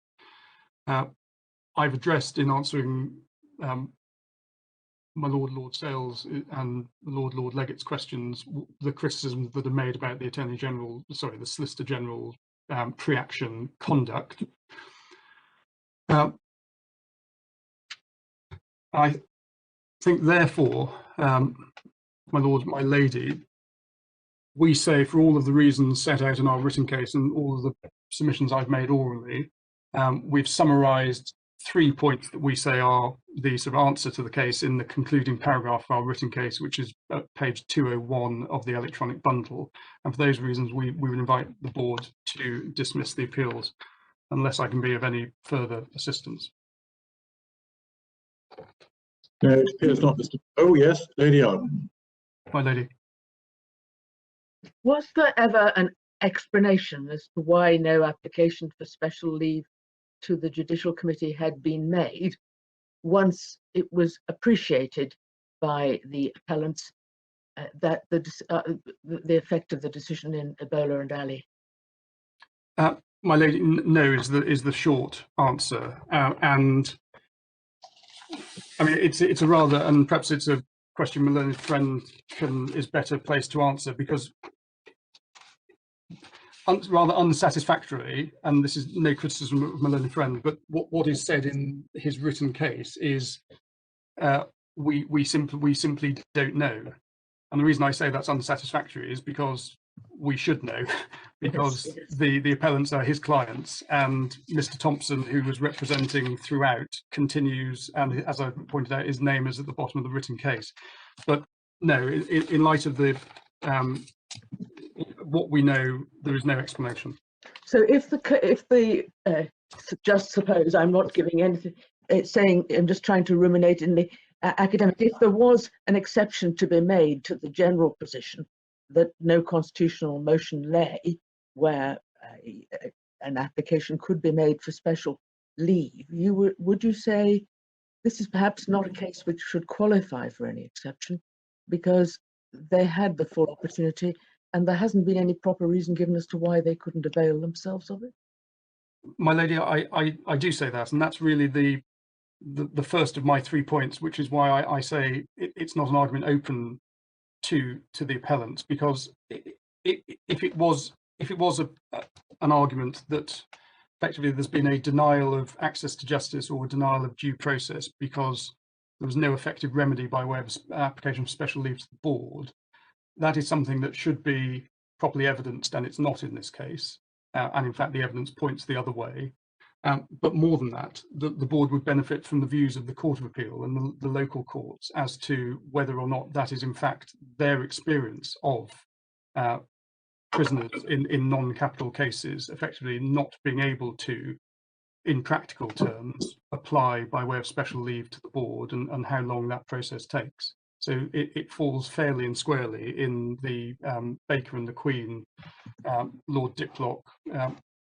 I've addressed in answering my Lord Sales and Lord Legate's questions the criticisms that are made about the the Solicitor General pre-action conduct. I think, therefore, my Lord, my Lady, we say, for all of the reasons set out in our written case and all of the submissions I've made orally, we've summarised 3 points that we say are the sort of answer to the case in the concluding paragraph of our written case, which is at page 201 of the electronic bundle. And for those reasons, we would invite the board to dismiss the appeals, unless I can be of any further assistance. No, it appears not, Mr. Oh, yes, Lady Arden. My Lady. Was there ever an explanation as to why no application for special leave to the Judicial Committee had been made once it was appreciated by the appellants that the effect of the decision in Ebola and Ali? My Lady, no is the short answer, and I mean it's a rather, and perhaps it's a question my learned friend is better placed to answer, because rather unsatisfactorily, and this is no criticism of my learned friend, but what is said in his written case is we simply don't know. And the reason I say that's unsatisfactory is because we should know, because the appellants are his clients, and Mr. Thompson, who was representing throughout, continues, and as I pointed out, his name is at the bottom of the written case. But no, in light of the what we know, there is no explanation. So if the just suppose, I'm not giving anything, it's saying, I'm just trying to ruminate in the academic, if there was an exception to be made to the general position that no constitutional motion lay where an application could be made for special leave, would you say this is perhaps not a case which should qualify for any exception, because they had the full opportunity and there hasn't been any proper reason given as to why they couldn't avail themselves of it? My Lady, I do say that, and that's really the first of my 3 points, which is why I say it's not an argument open to the appellants, because if it was an argument that effectively there's been a denial of access to justice or a denial of due process because there was no effective remedy by way of application for special leave to the board, that is something that should be properly evidenced, and it's not in this case. And in fact, the evidence points the other way. But more than that, the board would benefit from the views of the Court of Appeal and the local courts as to whether or not that is in fact their experience of prisoners in non-capital cases effectively not being able to, in practical terms, apply by way of special leave to the board, and how long that process takes. So it falls fairly and squarely in the Baker and the Queen, Lord Diplock,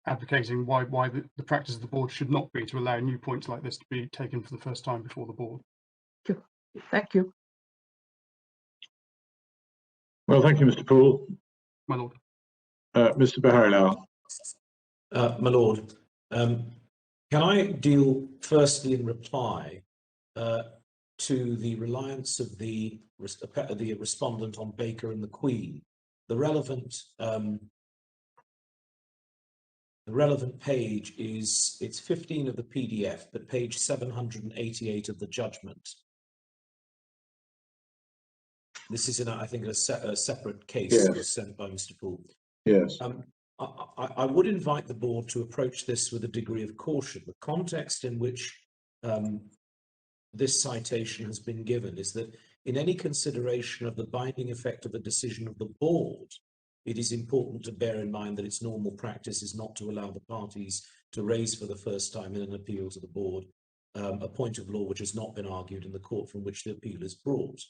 advocating why the practice of the board should not be to allow new points like this to be taken for the first time before the board. Thank you. Well, thank you, Mr. Poole. My Lord. Mr. Baharilal. My Lord, can I deal firstly in reply to the reliance of the respondent on Baker and the Queen? The relevant page is, it's 15 of the PDF, but page 788 of the judgment. This is in, I think, a separate case. Yes. That was sent by Mr. Poole. Yes. I would invite the board to approach this with a degree of caution. The context in which this citation has been given is that in any consideration of the binding effect of a decision of the board, it is important to bear in mind that its normal practice is not to allow the parties to raise for the first time in an appeal to the board a point of law which has not been argued in the court from which the appeal is brought.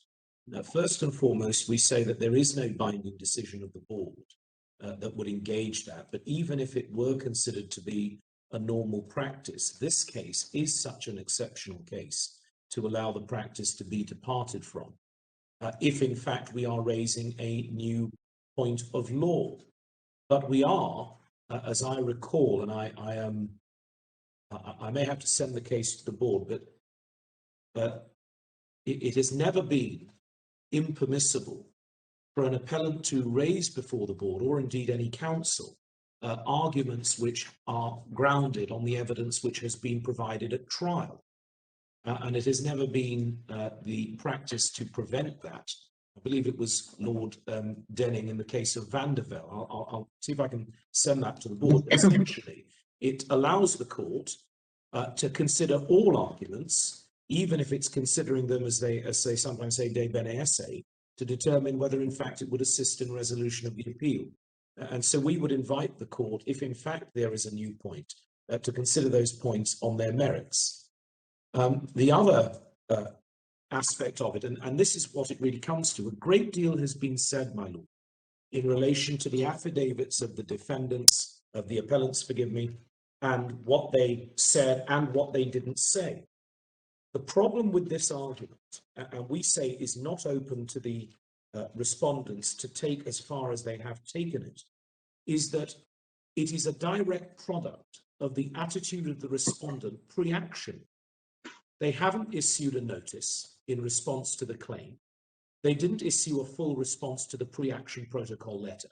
Now, first and foremost, we say that there is no binding decision of the board that would engage that, but even if it were considered to be a normal practice. This case is such an exceptional case to allow the practice to be departed from, if in fact we are raising a new point of law. But we are, as I recall, and I may have to send the case to the board, but it has never been impermissible for an appellant to raise before the board, or indeed any counsel, arguments which are grounded on the evidence which has been provided at trial. And it has never been the practice to prevent that. I believe it was Lord Denning in the case of Vandervelde. I'll see if I can send that to the board. Essentially, it allows the court to consider all arguments, even if it's considering them, as they sometimes say, de bene esse, to determine whether in fact it would assist in resolution of the appeal. And so we would invite the court, if in fact there is a new point, to consider those points on their merits. The other aspect of it, and this is what it really comes to, a great deal has been said, my lord, in relation to the affidavits of the defendants, of the appellants, forgive me, and what they said and what they didn't say. The problem with this argument, and we say is not open to the respondents to take as far as they have taken it, is that it is a direct product of the attitude of the respondent pre-action. They haven't issued a notice in response to the claim. They didn't issue a full response to the pre-action protocol letter,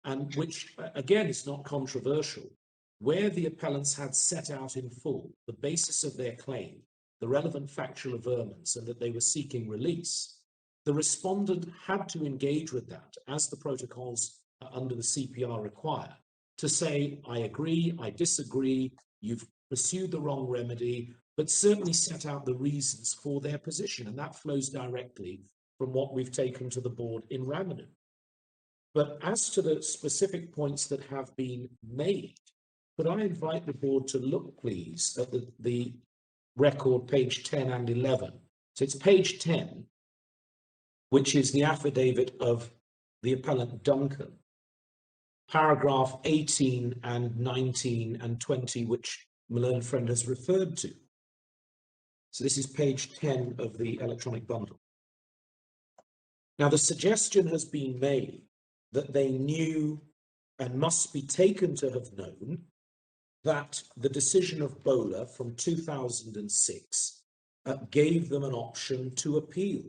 and which, again, is not controversial. Where the appellants had set out in full the basis of their claim, the relevant factual averments, and that they were seeking release, the respondent had to engage with that, as the protocols under the CPR require, to say, I agree, I disagree, you've pursued the wrong remedy, but certainly set out the reasons for their position. And that flows directly from what we've taken to the board in Ramadan. But as to the specific points that have been made, could I invite the board to look, please, at the record, page 10 and 11. So it's page 10, which is the affidavit of the appellant Duncan, paragraph 18 and 19 and 20, which my learned friend has referred to. So this is page 10 of the electronic bundle. Now, the suggestion has been made that they knew and must be taken to have known that the decision of Bowler from 2006 gave them an option to appeal.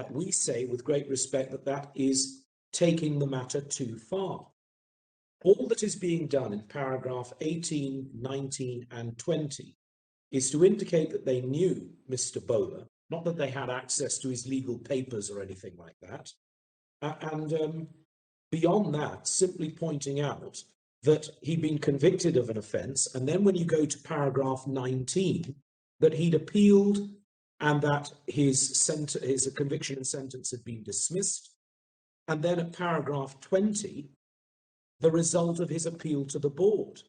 We say with great respect that that is taking the matter too far. All that is being done in paragraph 18, 19 and 20 is to indicate that they knew Mr. Bowler, not that they had access to his legal papers or anything like that. And beyond that, simply pointing out that he'd been convicted of an offence, and then when you go to paragraph 19, that he'd appealed and that his conviction and sentence had been dismissed. And then at paragraph 20, the result of his appeal to the board.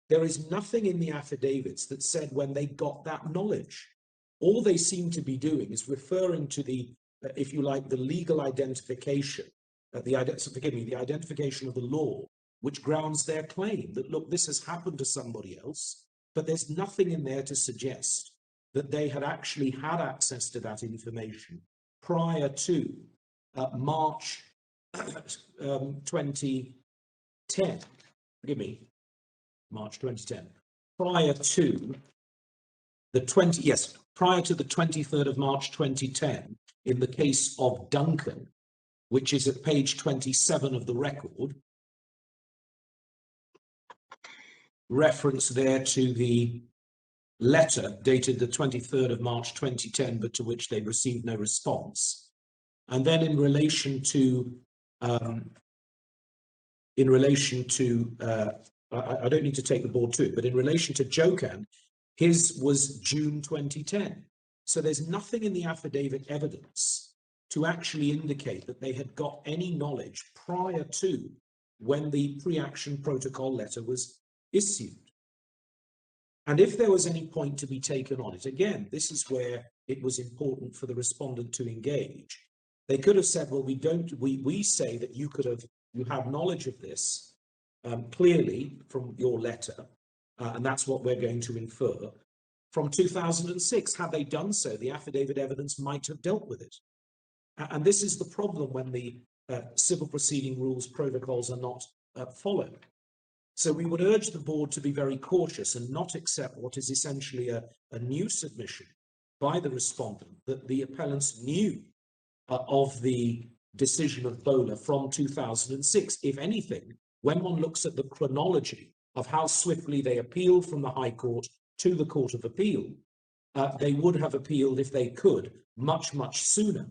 There is nothing in the affidavits that said when they got that knowledge. All they seem to be doing is referring to the, if you like, the legal identification, the identification of the law, which grounds their claim that, look, this has happened to somebody else, but there's nothing in there to suggest that they had actually had access to that information prior to March 2010. Forgive me, March 2010. Prior to the 23rd of March 2010, in the case of Duncan, which is at page 27 of the record, reference there to the letter dated the 23rd of March 2010, but to which they received no response. And then in relation to I don't need to take the board to it, but in relation to Jokhan, his was June 2010. So there's nothing in the affidavit evidence to actually indicate that they had got any knowledge prior to when the pre-action protocol letter was issued. And if there was any point to be taken on it, again, this is where it was important for the respondent to engage. They could have said, well, we say that you have knowledge of this clearly from your letter, and that's what we're going to infer from 2006. Had they done so, the affidavit evidence might have dealt with it. And this is the problem when the civil proceeding rules protocols are not followed. So we would urge the board to be very cautious and not accept what is essentially a new submission by the respondent, that the appellants knew of the decision of Bowler from 2006. If anything, when one looks at the chronology of how swiftly they appealed from the High Court to the Court of Appeal, they would have appealed, if they could, much, much sooner.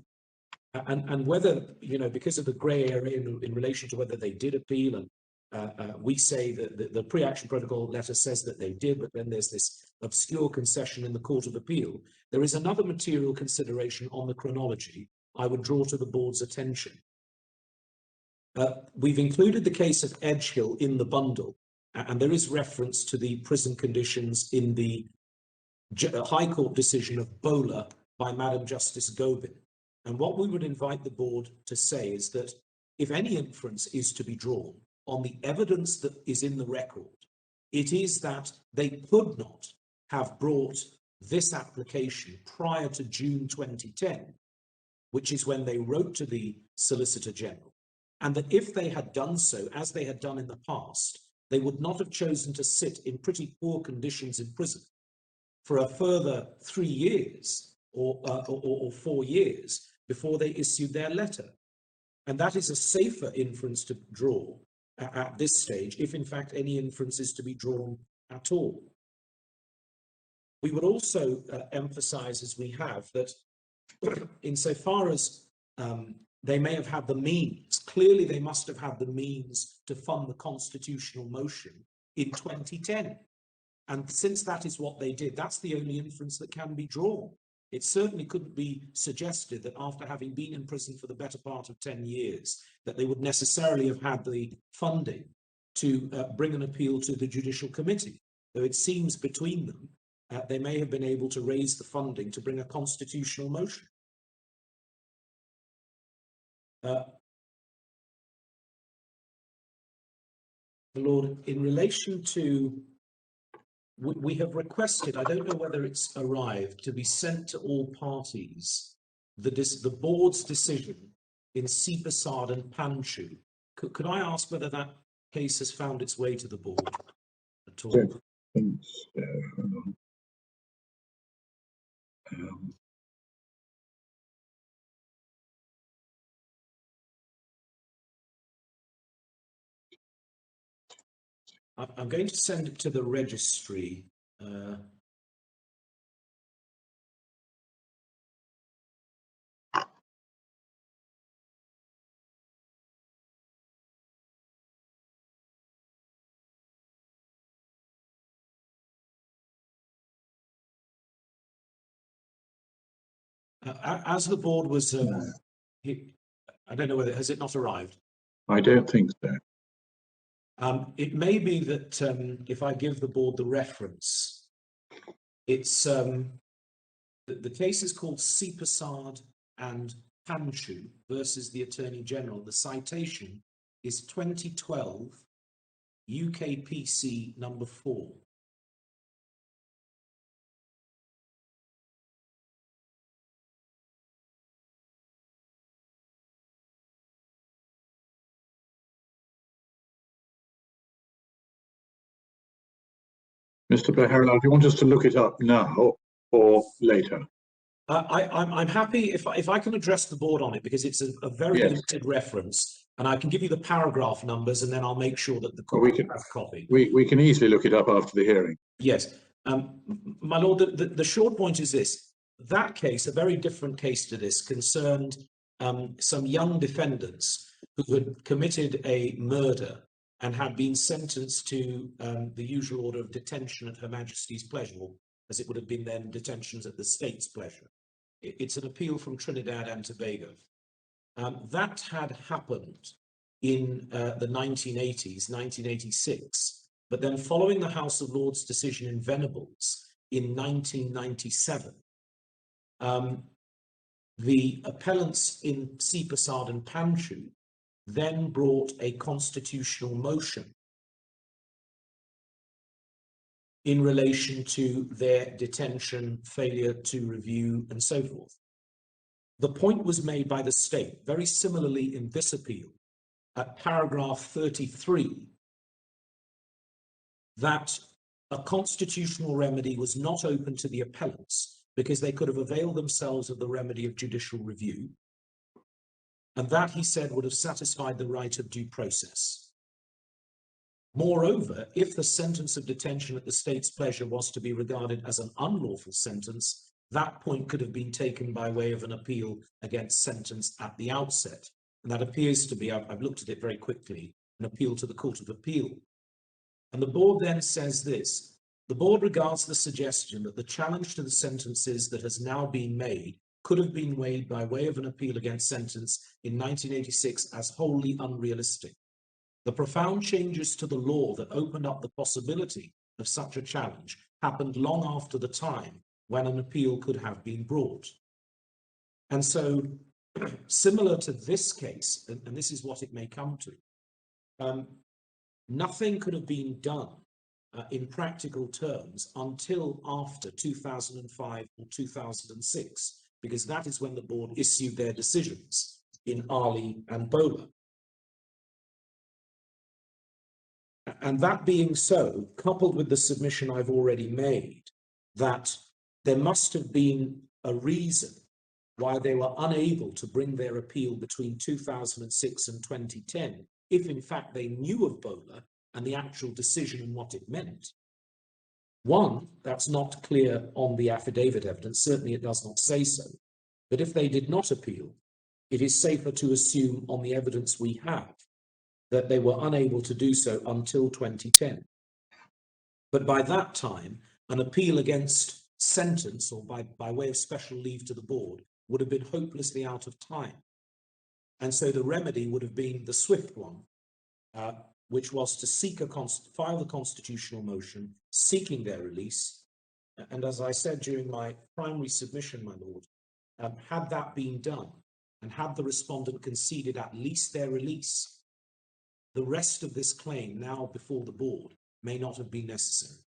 And whether, you know, because of the grey area in relation to whether they did appeal, and we say that the pre-action protocol letter says that they did, but then there's this obscure concession in the Court of Appeal. There is another material consideration on the chronology I would draw to the board's attention. We've included the case of Edgehill in the bundle, and there is reference to the prison conditions in the High Court decision of Bowler by Madam Justice Gobin. And what we would invite the board to say is that if any inference is to be drawn on the evidence that is in the record, it is that they could not have brought this application prior to June 2010, which is when they wrote to the Solicitor General, and that if they had done so, as they had done in the past, they would not have chosen to sit in pretty poor conditions in prison for a further 3 years or 4 years before they issued their letter. And that is a safer inference to draw at this stage, if in fact any inference is to be drawn at all. We would also emphasize, as we have, that insofar as they may have had the means, clearly they must have had the means to fund the constitutional motion in 2010. And since that is what they did, that's the only inference that can be drawn. It certainly couldn't be suggested that after having been in prison for the better part of 10 years, that they would necessarily have had the funding to bring an appeal to the Judicial Committee. Though it seems between them, they may have been able to raise the funding to bring a constitutional motion. Lord, in relation to, we have requested, I don't know whether it's arrived, to be sent to all parties the board's decision in Sipasad and Panchu. Could I ask whether that case has found its way to the board at all? Don't think so. Hang on. I'm going to send it to the registry. As the board was, I don't know whether, has it not arrived? I don't think so. It may be that if I give the board the reference, it's the case is called Sipasad and Panchu versus the Attorney General. The citation is 2012 UKPC number 4. Mr. Beharlal, do you want us to look it up now or later? I'm happy if I can address the board on it, because it's a very limited reference, and I can give you the paragraph numbers, and then I'll make sure that the copy has copy. We can easily look it up after the hearing. Yes, my lord. The short point is this: that case, a very different case to this, concerned some young defendants who had committed a murder and had been sentenced to the usual order of detention at Her Majesty's pleasure, or as it would have been then, detentions at the state's pleasure. It's an appeal from Trinidad and Tobago. That had happened in the 1980s, 1986, but then following the House of Lords decision in Venables in 1997, the appellants in Sipasad and Panchu then brought a constitutional motion in relation to their detention, failure to review, and so forth. The point was made by the state, very similarly in this appeal, at paragraph 33, that a constitutional remedy was not open to the appellants because they could have availed themselves of the remedy of judicial review. And that, he said, would have satisfied the right of due process. Moreover, if the sentence of detention at the state's pleasure was to be regarded as an unlawful sentence, that point could have been taken by way of an appeal against sentence at the outset. And that appears to be, I've looked at it very quickly, an appeal to the Court of Appeal. And the board then says this: the board regards the suggestion that the challenge to the sentences that has now been made could have been weighed by way of an appeal against sentence in 1986 as wholly unrealistic. The profound changes to the law that opened up the possibility of such a challenge happened long after the time when an appeal could have been brought. And so, similar to this case, and this is what it may come to, nothing could have been done in practical terms until after 2005 or 2006, because that is when the board issued their decisions in Ali and Bola. And that being so, coupled with the submission I've already made, that there must have been a reason why they were unable to bring their appeal between 2006 and 2010, if in fact they knew of Bola and the actual decision and what it meant. One, that's not clear on the affidavit evidence, certainly it does not say so, but if they did not appeal, it is safer to assume on the evidence we have that they were unable to do so until 2010. But by that time, an appeal against sentence, or by way of special leave to the board, would have been hopelessly out of time. And so the remedy would have been the swift one, which was to seek file the constitutional motion seeking their release. And as I said during my primary submission, my lord, had that been done, and had the respondent conceded at least their release, the rest of this claim now before the board may not have been necessary.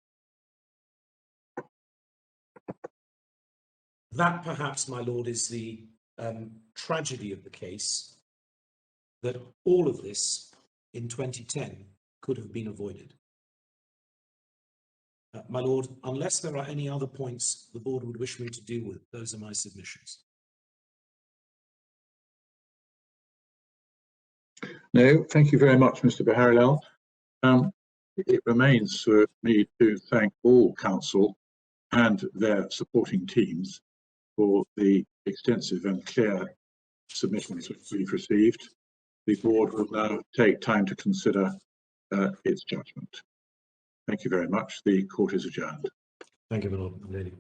That perhaps, my lord, is the tragedy of the case, that all of this in 2010 could have been avoided. My lord, unless there are any other points the board would wish me to deal with, those are my submissions. No, thank you very much, Mr. Baharilal. It remains for me to thank all counsel and their supporting teams for the extensive and clear submissions which we've received. The board will now take time to consider its judgment. Thank you very much. The court is adjourned. Thank you, my lord. Lady.